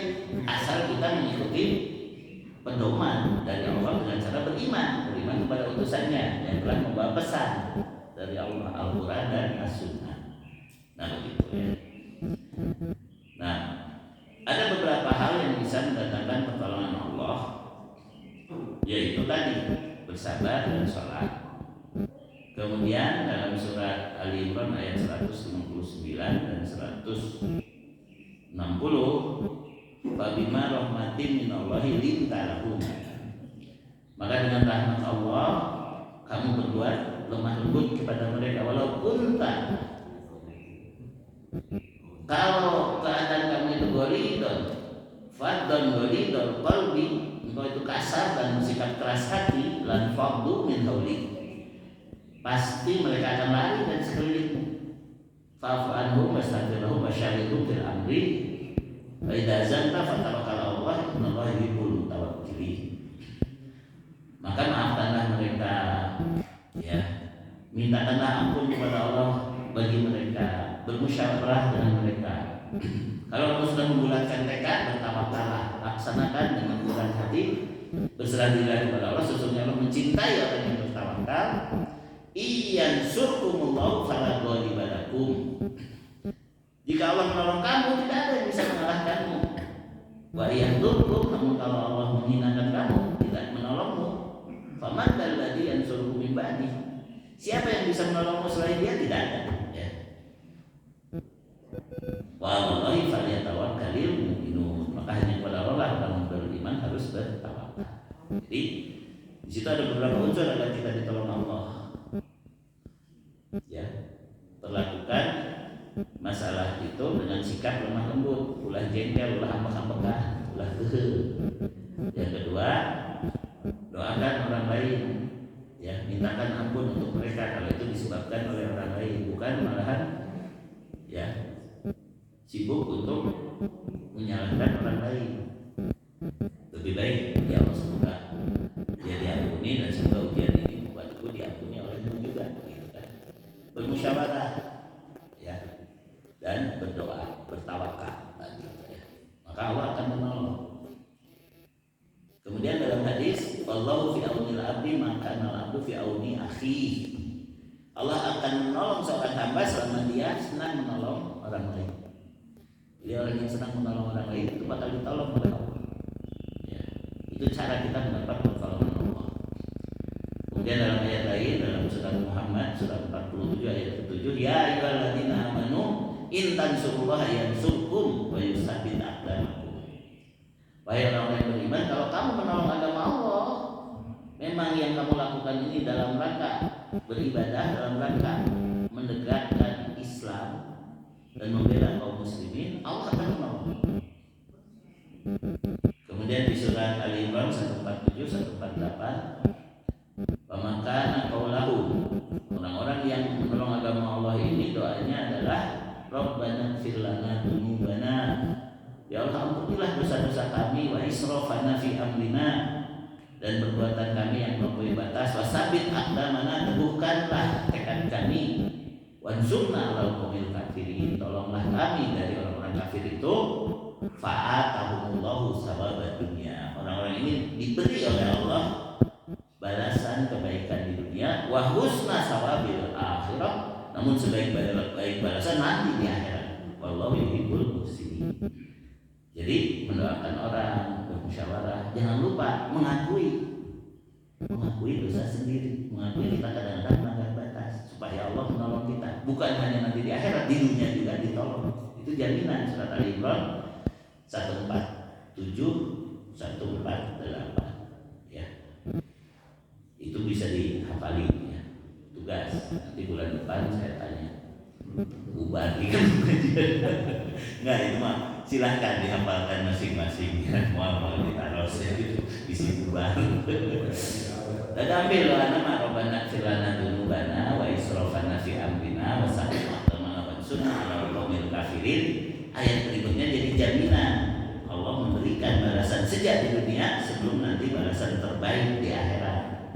asal kita mengikuti pedoman dari Allah dengan cara beriman kepada utusannya yang telah membawa pesan dari Allah, Al-Quran dan As-Sunnah. Nah begitu ya. Nah yang bisa mendatangkan pertolongan Allah, yaitu tadi bersabar dan sholat. Kemudian dalam surat Ali Imran ayat 159 dan 160, "Fabima rahmatin minallahi linta lahum." Maka dengan rahmat Allah kamu berbuat lemah lembut kepada mereka, walau kunta, kalau keadaan kamu itu golidon, fadon golidon qalbi, engkau itu kasar dan bersikap keras hati, lan faddu min haulik, pasti mereka akan lari dari sekelilingmu. Fa'fu anhum wastaghfir lahum wasyawirhum fil amri wa idza azamta fatawakkal 'ala Allah innallaha yuhibbul mutawakkilin. Maka maafkanlah mereka, ya, mintakanlah ampun kepada Allah bagi mereka, bermusyawarah dengan mereka. Kalau kamu sudah membulatkan tekad, bertawakallah, laksanakan dengan murah hati, berserah diri kepada Allah. Sesungguhnya Allah mencintai orang yang bertawakal. Iyan surkumullahu fala ghaliba lakum. Jika Allah menolong kamu, tidak ada yang bisa mengalahkanmu. Wa yadurkum, namun kalau Allah menghinakan kamu, tidak menolongmu. Faman alladzi yansurukum min ba'di. Siapa yang bisa menolongmu selain Dia? Tidak ada. Ya. Wa 'alallahi falyatawakkalul mu'minun. Maka hanya kepada Allah orang beriman harus bertawakal. Jadi di situ ada beberapa unsur agar kita ditolong Allah. Ya, perlakukan masalah itu dengan sikap lemah lembut, ulah jengkel, ulah ambek-ambekan, ulah gehe. Yang kedua, doakan orang lain, ya, mintakan ampun untuk mereka kalau itu disebabkan oleh orang lain, bukan malahan, ya, sibuk untuk menyalahkan orang lain. Lebih baik, ya Allah, semoga dia diampuni dan semoga ujian ini buatku diampuni olehmu juga, gitu kan. Bermusyawarah, ya, dan berdoa, bertawakal, ya. Maka Allah akan menolong. Kemudian dalam hadis, wallahu fi aunil abdi maka al abdu fi auni akhihi. Allah akan menolong seorang hamba selama dia senang menolong orang lain. Jadi orang yang senang menolong orang lain itu bakal ditolong oleh Allah. Ya, itu cara kita mendapat pertolongan Allah. Kemudian dalam ayat lain, dalam surat Muhammad surat 47 ayat 7, ya ayyuhalladzina amanu in tansurullaha yansurkum wa yusabbit aqdamakum. Wahai orang yang beriman, kalau kamu menolong agama Allah, memang yang kamu lakukan ini dalam rangka beribadah, dalam rangka menegakkan Islam dan membela kaum muslimin, Allah akan menolong. Kemudian di surat Ali Imran 147 148, "Pamakana qaulahu." Orang-orang yang menolong agama Allah ini doanya adalah Rabbana ighfir lana dzunubana. Ya Allah, ampunilah dosa-dosa kami, wa israfana fi amrina, dan perbuatan kami yang melampaui batas, wa sabit aqdamana, teguhkanlah tekad kami, wansurna 'alal qaumil kafirin, tolonglah kami dari orang-orang kafir itu. Fa'atahumullahu sawabad dunya. Orang-orang ini diberi oleh Allah balasan kebaikan di dunia, wa husna sawabil akhirah, namun sebaik-baik balasan nanti di akhirat. Wallahu yuhibbul muhsinin. Jadi mendoakan orang, bermusyawarah, jangan lupa mengakui dosa sendiri, mengakui kita kadang-kadang melanggar batas, supaya Allah menolong kita. Bukan hanya nanti di akhirat, di dunia juga ditolong. Itu jaminan. Surat Ali Imran 147 148, ya. Itu bisa dihafali, ya. Tugas nanti bulan depan saya tanya. Bubar nih kan. Enggak, itu mah silahkan dihafalkan masing-masing, ya. Mau ditaruh gitu di situ baru. Dan ambil nama Rabbana ighfir lana dzunubana wa israfana fi amrina wa sabbit aqdamana wansurna 'alal qaumil kafirin. Ayat berikutnya jadi jaminan Allah memberikan balasan sejak di dunia sebelum nanti balasan terbaik di akhirat.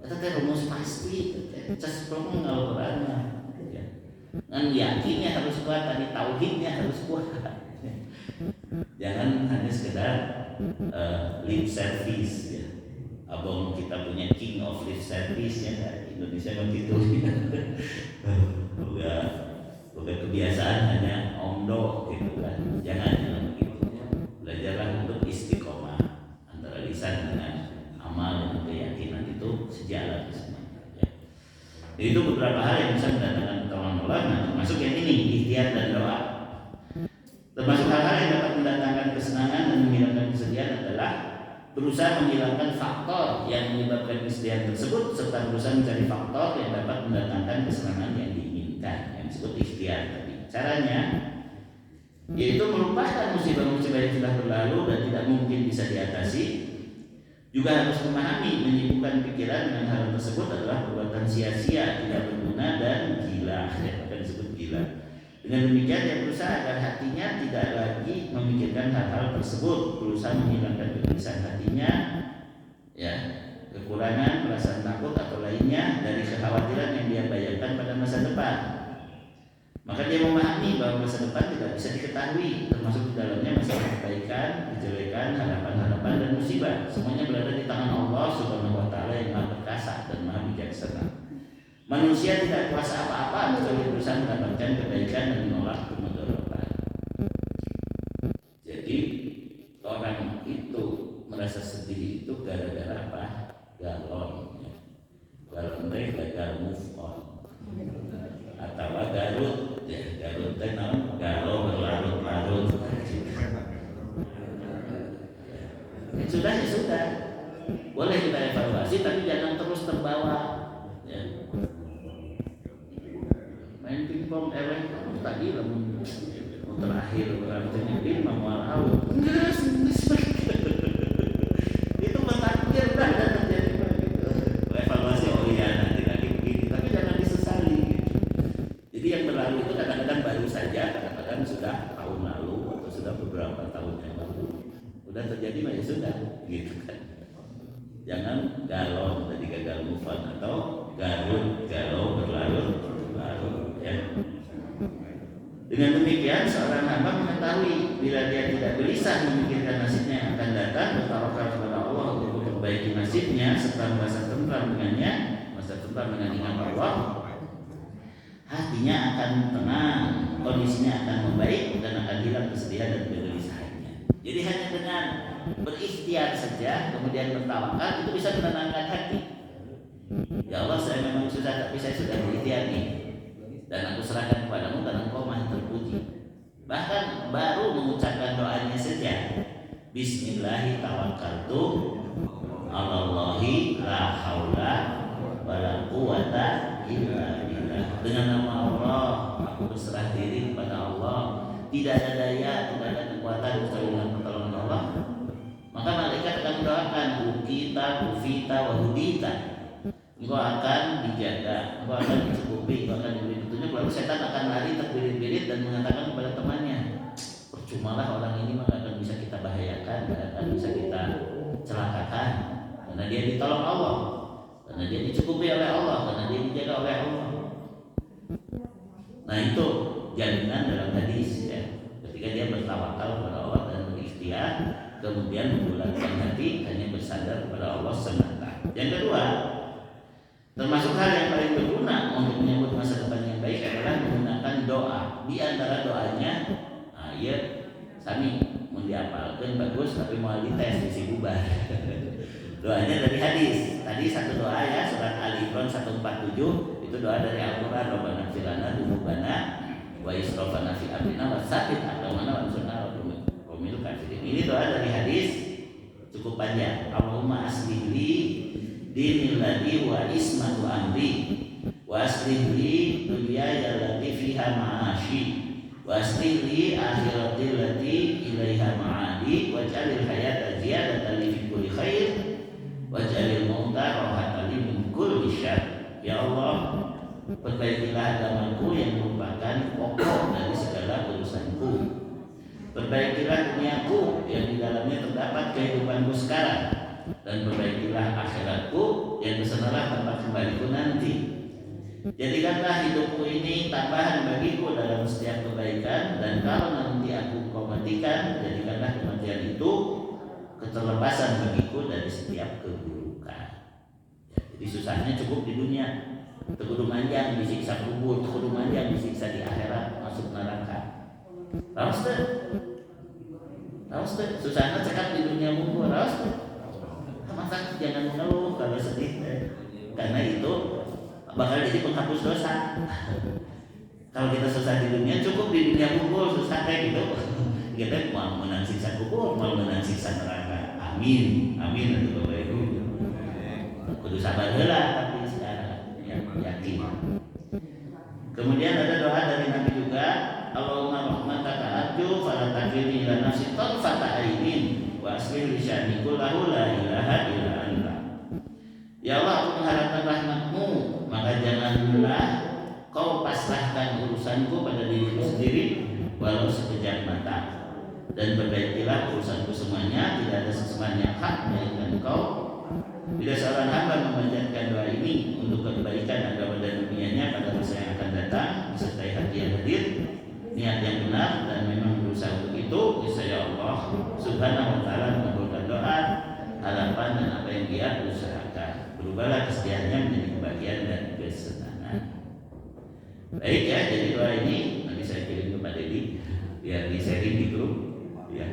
Itu rumus pasti, cas promong Al-Qur'an. Dan yakinnya harus kuat, tadi tauhidnya harus kuat. Jangan hanya sekedar lip service, ya. Abang kita punya king of lip service, ya, Indonesia begitu. Udah kebiasaan hanya omdo gitu kan. Jangan begitu. Belajar beberapa hal yang bisa mendatangkan pertolongan Allah, nah, termasuk yang ini, ikhtiar dan doa. Termasuk hal-hal yang dapat mendatangkan kesenangan dan menghilangkan kesedihan adalah berusaha menghilangkan faktor yang menyebabkan kesedihan tersebut, serta berusaha mencari faktor yang dapat mendatangkan kesenangan yang diinginkan, yang disebut ikhtiar tadi. Caranya yaitu melupakan musibah-musibah yang sudah berlalu dan tidak mungkin bisa diatasi. Juga harus memahami menyibukkan pikiran dengan hal tersebut adalah perbuatan sia-sia, tidak berguna dan gila, ya, akan disebut gila. Dengan demikian dia berusaha agar hatinya tidak lagi memikirkan hal-hal tersebut, berusaha menghilangkan kegelisahan hatinya, ya, kekurangan, perasaan takut atau lainnya dari kekhawatiran yang dia bayangkan pada masa depan. Maka dia memahami bahwa masa depan tidak bisa diketahui, termasuk di dalamnya masalah kebaikan, kejelekan, harapan-harapan dan musibah. Semuanya berada di tangan Allah Subhanahu wa taala yang Maha Perkasa dan Maha Bijaksana. Manusia tidak kuasa apa-apa kecuali berusaha mendapatkan kebaikan dan menolak kemudaratan. Jadi orang itu merasa sedih itu gara-gara apa? Galon. Galon teh gagal move on. Atau Garut, ya Garut teh naon? Galo berlarut-larut. Sudah ya sudah. Boleh kita evaluasi tapi jangan terus terbawa. Ya. Main pingpong tadi lamun terakhir berarti ini mamual out. Itu bertakdir dah terjadi begitu. Evaluasi oh iya nanti lagi begini tapi jangan disesali. Jadi yang berlalu itu kadang-kadang baru saja, kadang-kadang sudah tahun lalu atau sudah beberapa tahun yang lalu. Udah terjadi mah ya sudah, gitu kan. Jangan galon tadi gagal move on atau Garut galau berlarut-larut ya. Dengan demikian seorang hamba mengetahui bila dia tidak gelisah memikirkan nasibnya yang akan datang, bertawakal kepada Allah untuk memperbaiki nasibnya serta merasa tentram dengannya, merasa tentram dengan ingat Allah, hatinya akan tenang, kondisinya akan membaik dan akan hilang kesedihan dan kegelisahannya. Jadi hanya dengan berikhtiar saja kemudian bertawakal itu bisa menenangkan hati. Ya Allah, saya memang susah tapi saya sudah berikhtiar nih dan aku serahkan kepadamu dan engkau maha terpuji. Bahkan baru mengucapkan doanya saja, Bismillahi tawakkaltu alallahi la haula wala quwata illa billah. Dengan nama Allah aku berserah diri kepada Allah, tidak ada daya, tidak ada kekuatan kecuali dengan pertolongan Allah. Maka malaikat akan mendoakan ukita, ufita, wahudita. Engkau akan dijaga, engkau akan dicukupi, engkau akan diberi petunjuk. Lalu setan akan lari terbirit-birit dan mengatakan kepada temannya, percumalah orang ini mah gak akan bisa kita bahayakan, gak akan bisa kita celakakan, karena dia ditolong Allah, karena dia dicukupi oleh Allah, karena dia dijaga oleh Allah. Nah itu jaminan dalam hadis ya, ketika dia bertawakal kepada Allah dan berikhtiar, kemudian membulatkan hati hanya bersandar kepada Allah semata. Yang kedua, termasuk hal yang paling berguna untuk menyambut masa depan yang baik adalah menggunakan doa. Di antara doanya, ya sami mau diapalkan bagus tapi mau dites isi bubar. Doanya dari hadis. Tadi satu doa ya, surat Al-Imran 147 itu doa dari Al-Quran. Rabbana ighfir lana dzunubana wa israfana fi amrina wa tsabbit aqdamana wa ansurna 'alal qaumil kafirin. Ini doa dari hadis cukup panjang. Allahumma aslih li dinil ladzi wa ismatu amri wa aslih li dunyaya allati fiha ma'ashi wa aslih li akhirati allati ilaiha ma'adi waj'alil hayata ziyadatan li fi kulli khair waj'alil mauta rahatan li min kulli syarr. Ya Allah, perbaikilah agamaku yang merupakan pokok dari segala urusanku. Perbaikilah duniaku yang di dalamnya terdapat kehidupanku sekarang, dan perbaikilah akhiratku yang kesanalah tempat kembaliku nanti. Jadikanlah hidupku ini tambahan bagiku dalam setiap kebaikan, dan kalau nanti aku kau matikan, jadikanlah kematian itu keterlepasan bagiku dari setiap keburukan. Jadi susahnya cukup di dunia, kudu manjang disiksa kubur, kudu manjang disiksa di akhirat, masuk neraka. Raos teh, susahnya cekap di dunia munggu, raos teh. Maka jangan mengeluh kalau sedih, karena itu bakal jadi penghapus dosa. Kalau kita susah di dunia, cukup di dunia kumpul susah kayak gitu. Kita mau menang siksa kubur, mau menang siksa neraka. Amin, amin untuk Bapak Ibu. Kudu sabar heula tapi sekarang yakin. Kemudian ada doa dari Nabi juga, Allahumma rahmataka arju fala takilni ila nafsi tarfata ainin wa aslih li sya'ni kullahu la ilaha illa anta. Ya Allah, aku mengharapkan rahmatmu, maka janganlah kau pasrahkan urusanku pada diriku sendiri walau sekejap mata, dan perbaikilah urusanku semuanya, tidak ada sesembahan yang hak melainkan Engkau. Bila seorang hamba memanjatkan doa ini untuk kebaikan agama dan dunianya pada masa yang akan datang, disertai hati yang hadir, niat yang benar, dan memang berusaha untuk itu, niscaya Allah Subhanahu wa Ta'ala mengabulkan doa, harapan, dan apa yang dia usahakan. Berubahlah kesedihannya menjadi kebahagiaan dan kesenangan. Baik ya, jadi doa ini nanti saya kirim ke Pak Dedi biar di sharing di grup ya.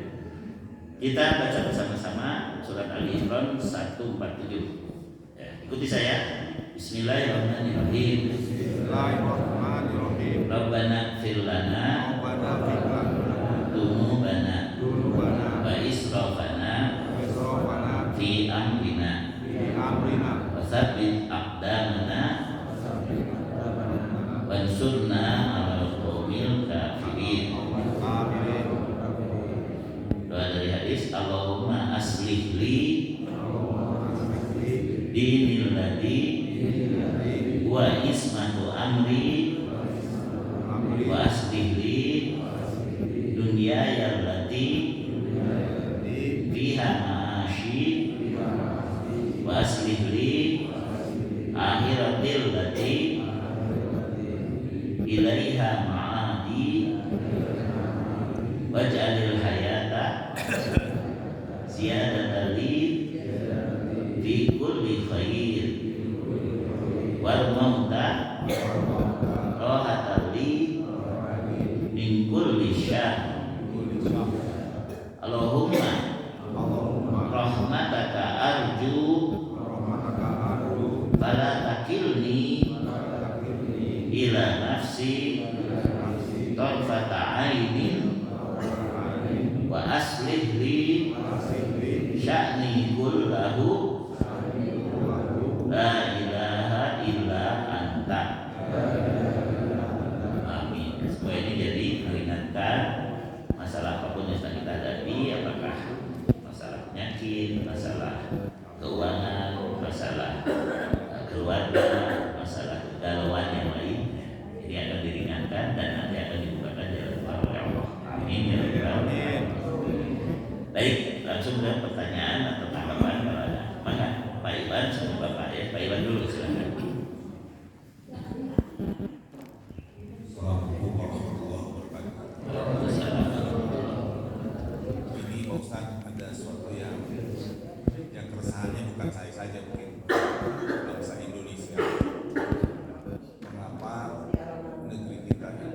Kita baca bersama-sama surat Ali Imran 147 ya, ikuti saya. Bismillahirrahmanirrahim. Bismillahirrahmanirrahim. Rabbana fir lana dunubana wa israfana fi amrina wa tsabbit aqdamana wansurna 'alal qaumil kafirin. Doa dari hadis, Allahumma aslih li dinil ladzi wa ismatu amri wa aslih li dunyaya allati fiha ma'ashi wa aslih li akhiratil lati ilaiha ma'adi waj'alil hayata ziyadatan li fi kulli khair wal mauta rahatan li min kulli syarr. Allahumma rahmataka arju fala takilni ila nafsi tarfata ainin wa aslih li sya'ni kullahu la ilaha illa anta. Amin. Semua ini jadi meringankan masalah apapun yang sedang kita hadapi, apakah masalah penyakit, masalah keuangan, masalah keluarga, masalah kegalauan yang lain. Ini akan diringankan dan nanti akan dibukakan jalan keluar oleh Allah. Amin ya rabbal alamin. Baik, langsung ke pertanyaan atau tanggapan kalau ada. Maka Pak Iwan sama Bapak ya, Pak Iwan dulu silakan. Assalamualaikum warahmatullahi wabarakatuh. Ini Pak Ustadz, ada sesuatu yang keresahannya bukan saya saja, mungkin bangsa Indonesia. Mengapa negeri kita itu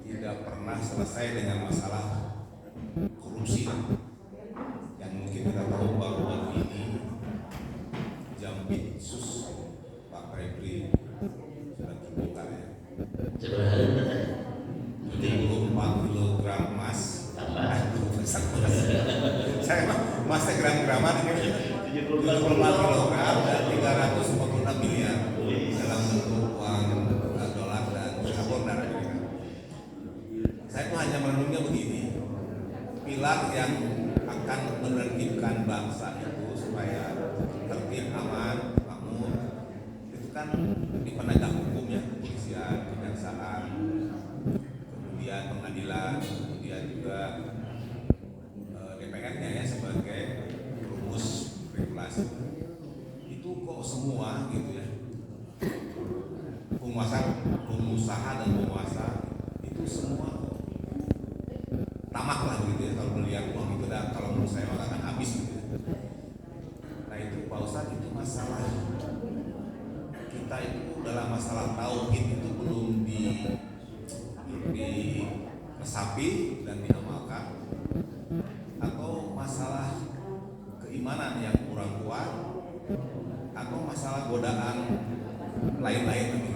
tidak pernah selesai dengan masalah korupsi yang mungkin kita tahu baru ini Jampitsus Pak Febri sudah terbuka ya. Coba hal 74 kilogram emas. tambah Saya masih gram-graman ini 74 kilogram dan 346 miliar dalam bentuk uang dolar dan Singapura dan Amerika. Saya tuh hanya merenungnya begini, pilar yang akan menertibkan bangsa itu supaya tertib, aman, makmur, itu kan di penegak hukum ya, kepolisian, kejaksaan, kemudian pengadilan, kemudian juga DPR-nya ya sebagai rumus regulasi. Itu kok semua gitu ya, pengusaha dan penguasa itu semua tamak lah gitu ya kalau melihat uang itu, dan kalau menurut saya mah akan habis gitu ya. Nah itu Pak Ustadz, itu masalah kita itu dalam masalah tauhid itu belum diresapi dan diamalkan, atau masalah keimanan yang kurang kuat, atau masalah godaan lain-lain gitu.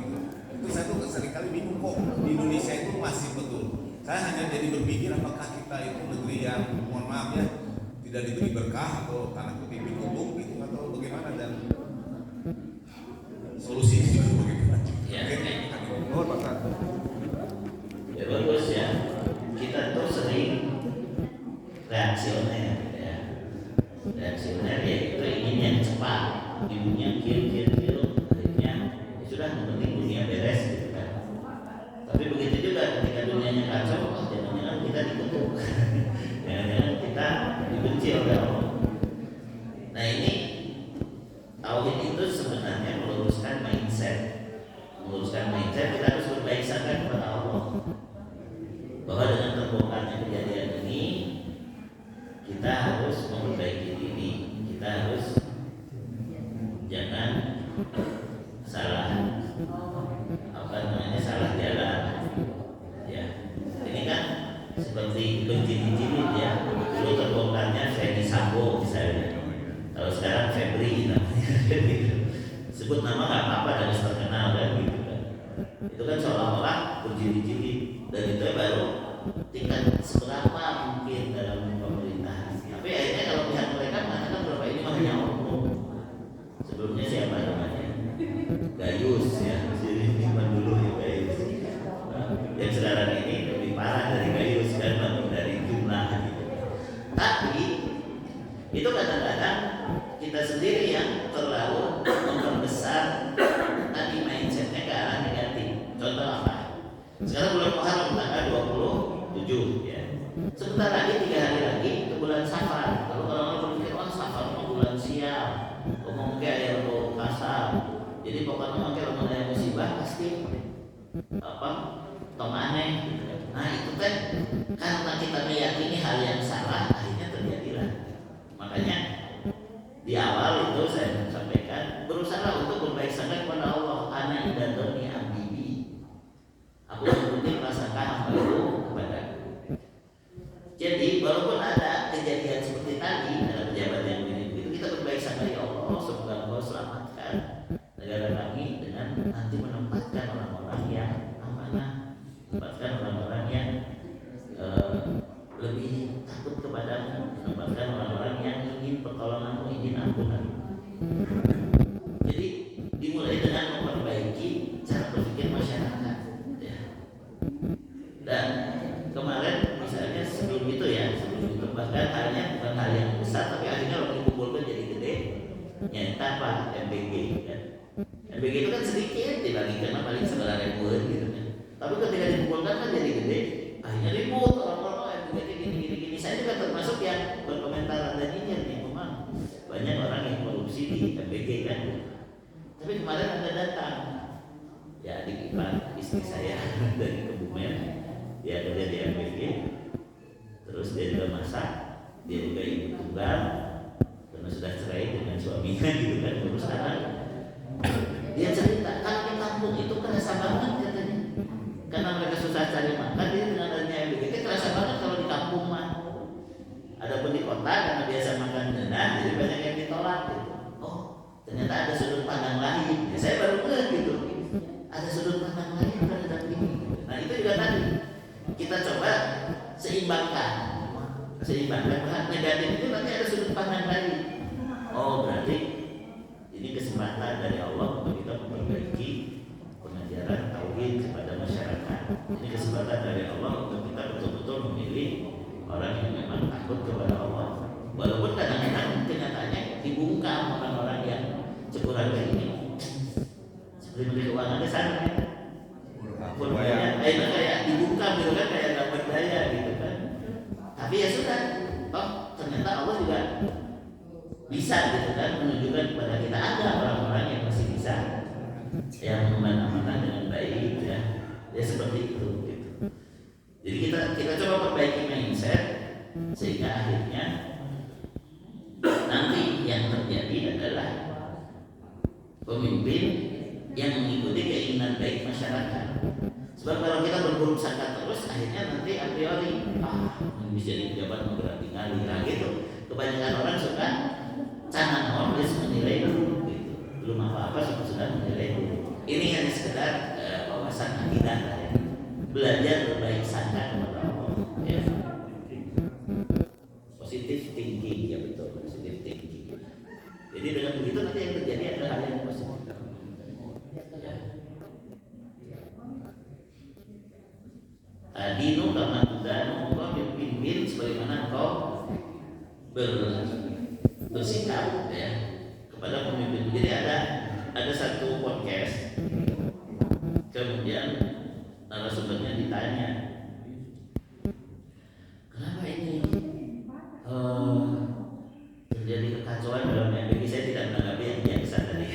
Itu saya tuh seringkali bingung kok di Indonesia itu masih betul. Saya hanya jadi berpikir apakah kita itu negeri yang mohon maaf ya tidak diberi berkah atau tanah kutip dikutuk gitu atau bagaimana, dan solusi itu bagaimana? Ya, Oh, Pak. ya bagus ya. Kita tuh sering reaksioner ya. Reaksioner ya itu ingin yang cepat, di dunia kill, akhirnya ya sudah, yang penting dunia beres gitu kan. Tapi begitu juga ketika dunianya kacau, oh, jangan-jangan kita dikutuk, jangan-jangan kita dibenci oleh Allah. Nah ini tauhid itu sebenarnya meluruskan mindset. Kita harus berbaik sangka kepada Allah, bahwa dengan terbongkarnya kejadian ini kita harus memperbaiki diri, kita harus jangan salah salah jalan ya. Ini kan seperti berjilid-jilid ya. Dulu terbongkarnya Ferdi Sambo misalnya, kalau sekarang Febri namanya sebut nama nggak apa-apa dan terkenal kan gitu kan. Itu kan seolah-olah berjilid-jilid, dan itu baru tingkat seberapa mungkin dalam pemerintahan. Tapi akhirnya kalau pihak mereka mengatakan berapa ini mah hanya oknum. Sebelumnya siapa namanya? Gayus ya, jadi zaman dulu ya Gayus. Yang sekarang ini lebih parah dari Gayus kan, dari jumlah gitu. Tapi itu kadang-kadang kita sendiri yang terlalu memperbesar tadi mindsetnya ke arah negatif. Contoh apa? Sekarang bulan Muharram tanggal 27 ya. Sebentar lagi 3 hari lagi ke bulan Safar. Kalau orang berpikir wah Safar mau bulan sial, ngomong ke air kasar. Jadi pokoknya mungkin orang yang musibah pasti apa tong aneh. Nah itu kan karena kita meyakini hal yang salah, akhirnya terjadilah. Makanya di awal itu saya sampaikan, berusaha untuk berbaik sangka kepada Allah. Ana inda dhanni abdi bi. Aku seperti merasakan hamba itu kepadaku. Jadi walaupun ada kejadian seperti tadi, ada pejabat yang begini-begitu, kita berbaik sangka, ya Allah, semoga Engkau selamatkan negara kami dengan nanti menempatkan orang-orang yang amanah, menempatkan orang-orang yang lebih takut kepadamu, menempatkan orang-orang yang ingin pertolonganmu, ingin ampunan. Jadi dimulai dengan memperbaiki cara berpikir masyarakat ya. Dan kemarin misalnya sebelum itu bahkan halnya bukan hal yang besar, tapi akhirnya waktu dikumpulkan jadi gede. Nyata apa? MBG kan. MBG itu kan sedikit dibandingkan paling 9.000 gitu kan. Tapi ketika dikumpulkan kan jadi gede, akhirnya ribut orang-orang MBG gini. Saya juga termasuk yang berkomentar dan nyinyir nih, memang banyak orang yang korupsi di MBG kan. Tapi kemarin ada datang ya adik ipar istri saya dari Kebumen, dia kerja di MBG, terus dia juga masak, dia juga ibu tunggal karena sudah cerai dengan suaminya gitu kan, ngurus anak. Dia cerita kalau di kampung itu kerasa banget katanya, karena mereka susah cari makan, dia dengan adanya MBG kerasa banget kalau di kampung mah. Adapun di kota karena biasa makan dana, jadi banyak yang ditolak gitu. Oh, ternyata ada sudut pandang lain. Ya, saya baru ngeh gitu. Ada sudut pandang lain terhadap ini. Nah itu juga tadi kita coba seimbangkan. Negatif itu nanti ada sudut pandang lain. Oh berarti ini kesempatan dari Allah untuk kita memperbaiki pengajaran tauhid kepada masyarakat. Ini kesempatan dari Allah untuk kita betul-betul memilih orang yang memang takut kepada Allah. Walaupun kadang-kadang kenyataannya dibungkam orang-orang yang cepuran kayak ini. Seperti menteri keuangan di sana ya. Kayak dibungkam gitu kan, kayak nggak berdaya gitu kan. Tapi ya sudah, toh ternyata Allah juga bisa gitu kan menunjukkan kepada kita ada orang-orang yang masih bisa yang mengamankan dengan baik ya. Ya seperti itu gitu. Jadi kita coba perbaiki mindset sehingga akhirnya nanti yang terjadi adalah pemimpin yang mengikuti keinginan baik masyarakat. Sebab kalau kita berburuk sangka terus, akhirnya nanti a priori bisa jadi pejabat mau berarti kali gitu. Kebanyakan orang suka canang orang menilai dulu gitu. belum apa-apa sudah menilai dulu. Ini hanya sekedar wawasan akidah lah ya. Belajar berbaik sangka kepada Allah. Ya. Positive thinking, ya betul, positive thinking. Jadi dengan begitu nanti yang terjadi adalah hal yang positif. Ya. Adinu kama tudanu, engkau dipimpin sebagaimana engkau bersikap ya kepada pemimpin. Jadi ada satu podcast, kemudian narasumbernya ditanya, kenapa ini terjadi kekacauan dalam MBG? Saya tidak menanggapi yang biasa tadi.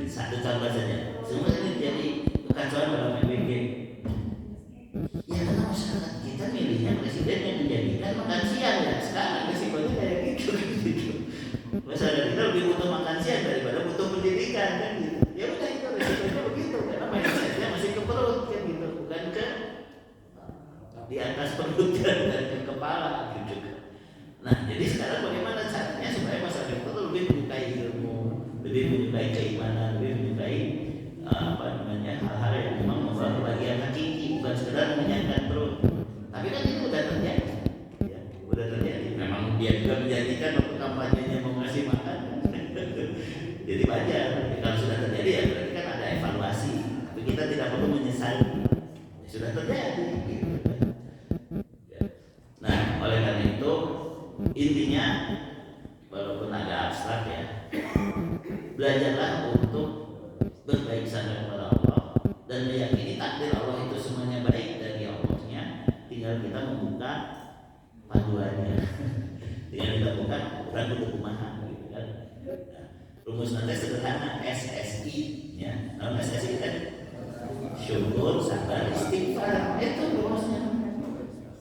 Satu contoh saja, semua ini terjadi kekacauan dalam MBG. Ya karena masyarakat kita milihnya presiden yang menjadikan makan siang ya. Sekarang resikonya kayak gitu. Masyarakat kita lebih butuh makan siang daripada butuh pendidikan kan gitu. Ya udah itu resikonya begitu karena mindsetnya masih ke perut kan gitu, bukan ke di atas perut dan ke kepala gitu. Nah jadi sekarang bagaimana caranya supaya masyarakat itu lebih menyukai ilmu, lebih menyukai keimanan, lebih menyukai hal-hal yang memang membawa kebahagiaan hakiki, bukan sekedar mengenyangkan perut. Tapi kan itu udah terjadi, ya, udah terjadi. Memang dia juga menjanjikan waktu kampanyenya mau ngasih makan. Jadi wajar. Kalau sudah terjadi ya berarti kan ada evaluasi. Tapi kita tidak perlu menyesali. Ya, sudah terjadi. Gitu. Nah, oleh karena itu intinya walaupun agak abstrak ya, belajarlah untuk berbaik sangka kepada Allah dan meyakini takdir Allah itu semuanya baik dari Allahnya. Tinggal kita membuka paduannya. Tinggal kita buka Quran buku kumaha gitu kan. Rumus nanti sederhana SSI ya. Nah, SSI kan syukur, sabar, istighfar. Itu rumusnya.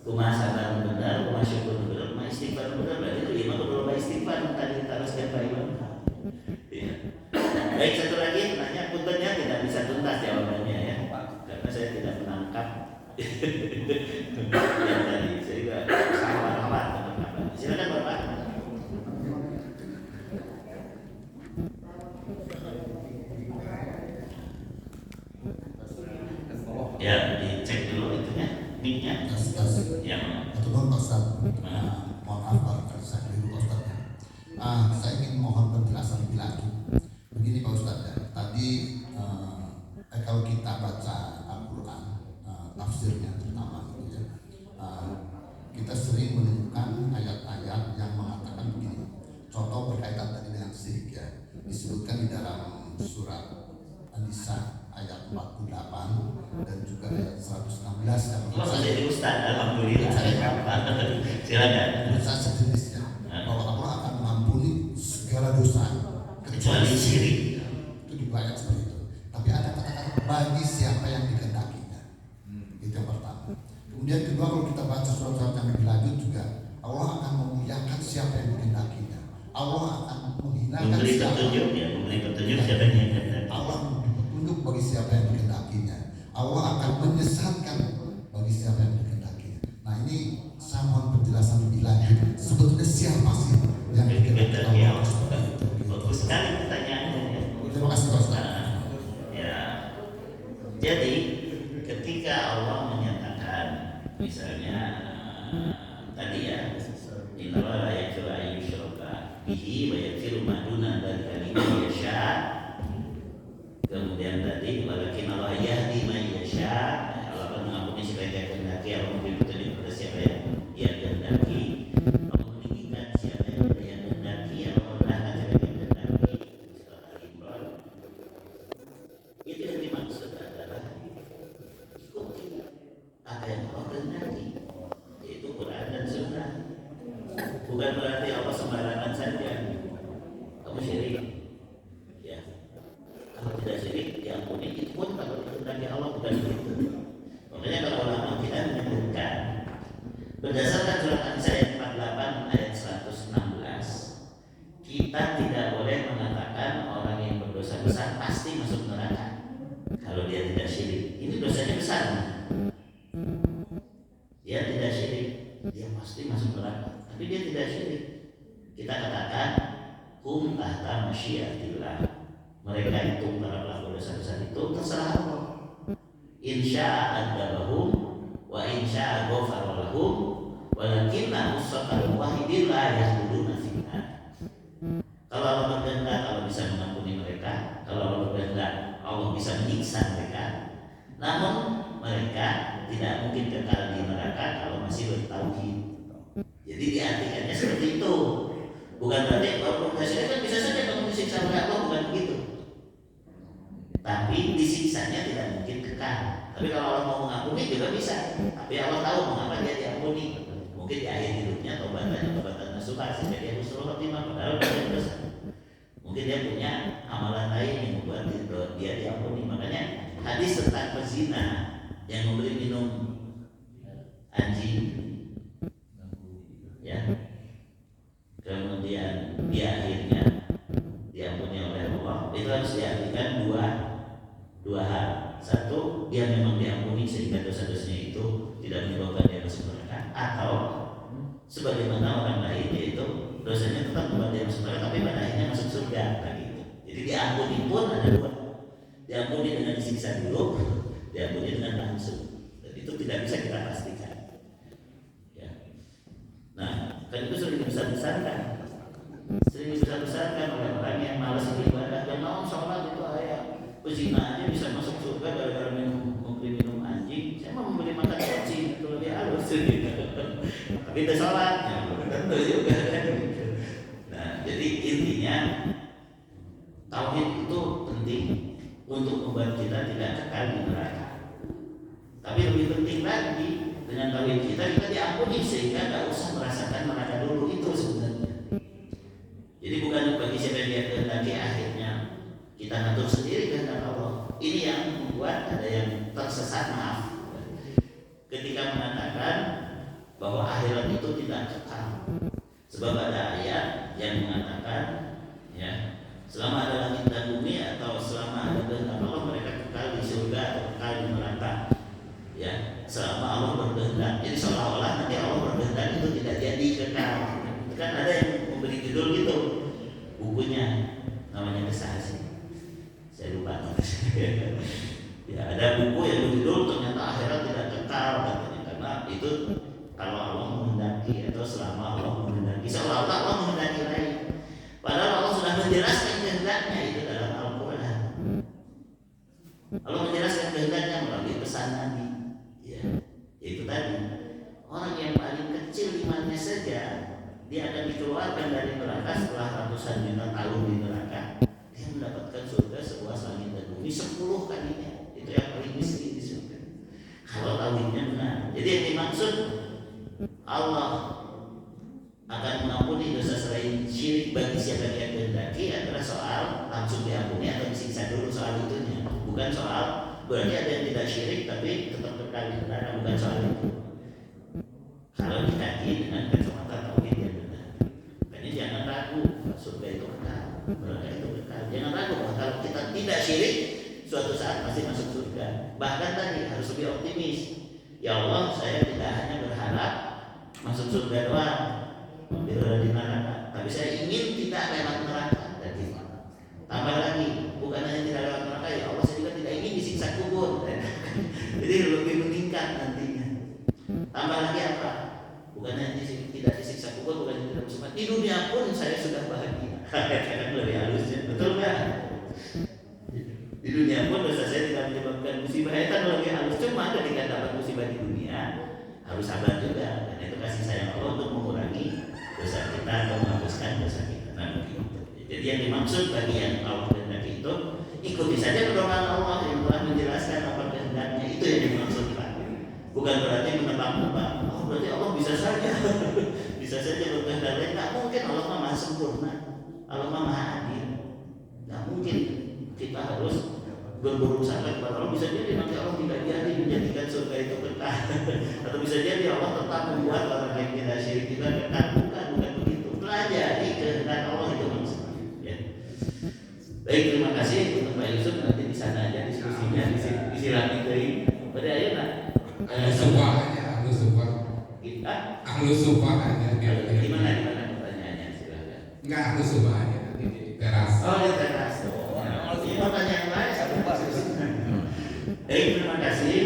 Kumaha sabar benar, kumaha syukur benar, kumaha istighfar benar. Berarti itu lima berdoa istighfar tadi terus dan baik. Ya. Baik, satu lagi nanya puntennya tidak bisa tuntas jawabannya ya, karena saya tidak menangkap yang tadi. Saya juga salah teman-teman. Silakan Bapak. Ya, dicek dulu itunya, mic-nya. Yang Betul Pak Ustaz. Mohon maaf kalau saya keliru Pak Ustaz. Saya ingin mohon penjelasan lebih lagi. Begini Pak Ustaz ya, tadi kalau kita baca Al-Quran, tafsirnya terutama gitu ya, kita sering menemukan ayat-ayat yang mengatakan begini. Contoh berkaitan tadi dengan syirik ya, disebutkan di dalam surat An-Nisa ayat 48 dan juga ayat 116 yang jadi Ustaz, alhamdulillah. Silakan. Dosa sejenisnya bahwa Allah akan mengampuni segala dosa Kecuali syirik. itu dibayar seperti itu. Tapi ada kata-kata bagi siapa yang dikehendakinya. Itu yang pertama. Kemudian kedua, kalau kita baca surat-surat yang lebih lanjut juga, Allah akan memuliakan siapa yang dikehendakinya. Allah akan menghinakan Memberi siapa. petunjuk ya, memberi petunjuk siapa yang dikehendaki. Allah memberi petunjuk bagi siapa yang dikehendakinya. Allah akan menyesatkan bagi siapa yang dikehendakinya. Nah ini saya mohon penjelasan lebih lanjut. Sebetulnya siapa sih yang dikehendaki Allah? Bagus sekali pertanyaannya ya. Terima kasih Pak Ustaz. Ya. Jadi ketika Allah menyatakan misalnya tadi ya, innallaha la yaghfiru an yushraka bihi wa yaghfiru ma duna dzalika liman yasha. Kemudian tadi walakin Allah yahdi man yasha. Allah akan mengampuni siapa yang dia kehendaki, Allah memberi petunjuk kepada siapa yang dia kehendaki. Allah meninggikan siapa yang dia kehendaki, Allah merendahkan siapa yang dia kehendaki. Surat Al-Imran. Itu yang dimaksud adalah ikuti apa yang Allah kehendaki, yaitu Quran dan Sunnah. Bukan berarti Allah sembarangan saja. Kamu syirik, ya. Kalau tidak syirik, diampuni. Itu pun kalau dikehendaki Allah, bukan begitu. Makanya kalau ulama kita menyebutkan berdasarkan surat An-Nisa ayat 48 ayat 116, kita tidak boleh mengatakan orang yang berdosa besar pasti masuk neraka kalau dia tidak syirik. Ini dosanya besar. Dia tidak syirik, dia pasti masuk neraka. Tapi dia tidak syirik. Kita katakan hum tahta masyiatillah. mereka itu para pelaku dosa besar itu terserah Allah. Insya adzabahum wa insya ghafara lahum walakinna usaqal wahidin la yahduduna fiha. Kalau Allah berkehendak Allah bisa mengampuni mereka, kalau Allah berkehendak Allah bisa menyiksa mereka. Namun mereka tidak mungkin kekal di neraka kalau masih bertauhid. Jadi diartikannya seperti itu. Bukan berarti kalau berhasil kan bisa saja kamu disiksa oleh Allah, bukan begitu. Tapi disiksanya tidak mungkin kekal. Tapi kalau Allah mau mengampuni juga bisa. Tapi Allah tahu mengapa dia diampuni. Mungkin di akhir hidupnya tobatan nasuha sehingga dia husnul khotimah padahal dia dosa. Mungkin dia punya amalan lain yang membuat dia diampuni. Makanya hadis tentang pezina yang memberi minum anjing, ya, kemudian dia akhirnya diampuni oleh Allah, itu harus diartikan dua hal. Satu, dia memang diampuni sehingga dosa-dosanya itu tidak menyebabkan dia masuk neraka, atau sebagaimana orang lain yaitu dosanya tetap membuat dia masuk neraka tapi pada akhirnya masuk surga begitu. Jadi diampuni pun ada dua, diampuni dengan disiksa dulu, diampuni dengan langsung, dan itu tidak bisa kita pastikan, ya. Nah, kan itu sering dibesar-besarkan oleh orang yang malas beribadah dan mau sholat itu pezina aja bisa masuk surga gara-gara minum anjing. Saya mau membeli makan anjing itu lebih halus gitu. Tapi itu sholat, ya tentu juga kan. Nah, jadi intinya tauhid itu penting untuk membuat kita tidak kekal di neraka. Tapi lebih penting lagi, dengan tauhid kita diampuni sehingga tidak usah merasakan neraka dulu, itu sebenarnya. Jadi bukan bagi siapa yang dia kehendaki akhirnya kita ngatur sendiri kehendak Allah. Ini yang membuat ada yang tersesat, maaf, ketika mengatakan bahwa akhirat itu tidak kekal. Sebab ada ayat yang mengatakan, ya, selama ada langit dan bumi atau selama ada kehendak Allah mereka kekal di surga atau kekal di neraka. Ya, selama Allah berkehendak. Jadi seolah-olah nanti Allah berkehendak itu tidak jadi kekal. Kan ada yang memberi judul gitu bukunya, namanya Kesahasi, saya lupa. Ya, ada buku yang berjudul ternyata akhirat tidak kekal katanya, karena itu kalau Allah menghendaki atau selama Allah menghendaki, seolah-olah Allah menghendaki lain. Padahal Allah sudah menjelaskan kehendaknya itu dalam Al-Quran. Allah menjelaskan kehendaknya melalui pesan Nabi. Ya, itu tadi orang yang paling kecil imannya saja dia akan dikeluarkan dari neraka setelah ratusan juta tahun di neraka. Dia mendapatkan surga seluas langit dan bumi 10 kalinya. Itu yang paling miskin di surga. Kalau tauhidnya benar. Jadi yang dimaksud Allah akan mengampuni dosa selain syirik bagi siapa yang kehendaki adalah soal langsung diampuni atau disiksa dulu, soal itunya. Bukan soal berarti ada yang tidak syirik tapi tetap kekal di neraka, bukan soal itu. Kalau dikaji dengan kacamata tauhid yang benar, makanya jangan ragu surga itu kekal, neraka itu kekal. Jangan ragu bahwa kalau kita tidak syirik, suatu saat pasti masuk surga. Bahkan tadi harus lebih optimis. Ya Allah, saya tidak hanya berharap masuk surga doang, berada di neraka, tapi saya ingin tidak lewat neraka. Jadi tambah lagi, bukan hanya tidak lewat neraka, ya Allah saya juga tidak ingin disiksa kubur. Jadi lebih meningkat nantinya. Tambah lagi apa? Bukan hanya tidak disiksa kubur, bukan tidak bersumpah. Di dunia pun saya sudah bahagia. Kan lebih halusnya, betul nggak? Di dunia pun dosa saya tidak menyebabkan musibah. Itu lebih halus. Cuma ketika dapat musibah di dunia harus sabar juga. Karena itu kasih sayang Allah untuk mengurangi dosa kita atau menghapuskan dosa kita. Nah, begitu. Jadi yang dimaksud bagi yang Allah kehendaki itu, ikuti saja pedoman Allah yang telah menjelaskan apa kehendaknya. Itu yang dimaksud Pak. Bukan berarti menebak-nebak. Oh, berarti Allah bisa saja berkehendak lain. Tidak mungkin, Allah maha sempurna, Allah maha adil. Tidak mungkin kita harus berburu sampai kepada Allah. Bisa jadi nanti Allah tidak jadi menjadikan surga itu kekal, atau bisa jadi Allah tetap membuat orang yang tidak syirik kita kekal. Bukan begitu. Pelajari kehendak Allah itu maksudnya. Ya. Baik, terima kasih untuk Pak Yusuf. Nanti di sana aja diskusinya, disilakan dari pada ayeuna. Ahlus Sufah aja. Gimana pertanyaannya, silakan. Enggak, Ahlus Sufah aja di teras. Oh, di teras. Pertanyaan lain satu terima kasih.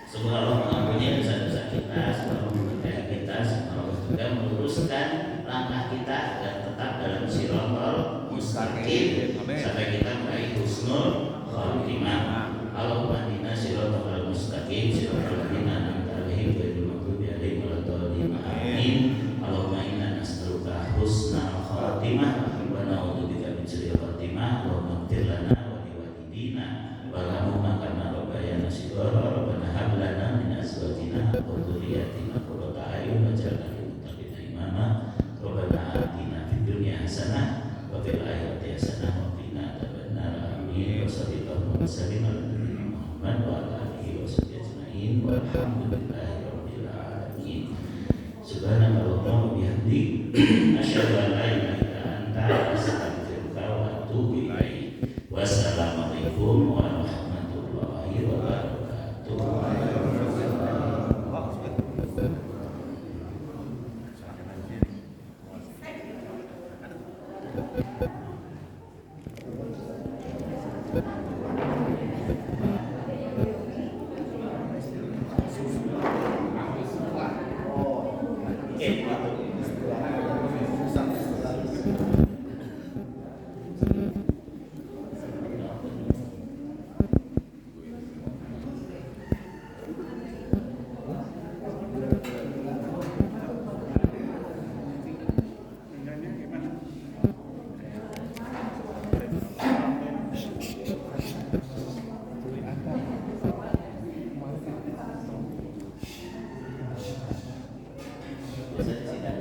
Semoga Allah mengampuni dosa-dosa kita, semoga memberkahi kita, semoga Allah juga meluruskan langkah kita agar tetap dalam sirotol mustaqim sampai kita meraih husnul khotimah. Allahumma inna sirotol mustaqim sirotol ladzina an'amta 'alaihim ghairil maghdubi 'alaihim waladdallin. Amin. Allahumma inna nas'aluka husnal khotimah wa na'udzubika min su'il khotimah. Allahumma ighfir lana wa liwalidina warhamhuma kama rabbayana shighara. Rabbana hab lana min azwajina wa dhurriyyatina qurrata a'yun waj'alna lil muttaqina imama. Rabbana atina fid dunya hasanah wa fil akhirati hasanah wa qina adzabannar. Amin. Wa sallallahu wa sallim ala nabiyyina Muhammad wa ala alihi wa sahbihi ajma'in walhamdulillahi rabbil alamin. Subhanallah wa bihamdihi asyhadu an la ilaha illa anta astaghfiruka wa atubu ilaik. Wassalamualaikum warahmatullahi wabarakatuh. Saya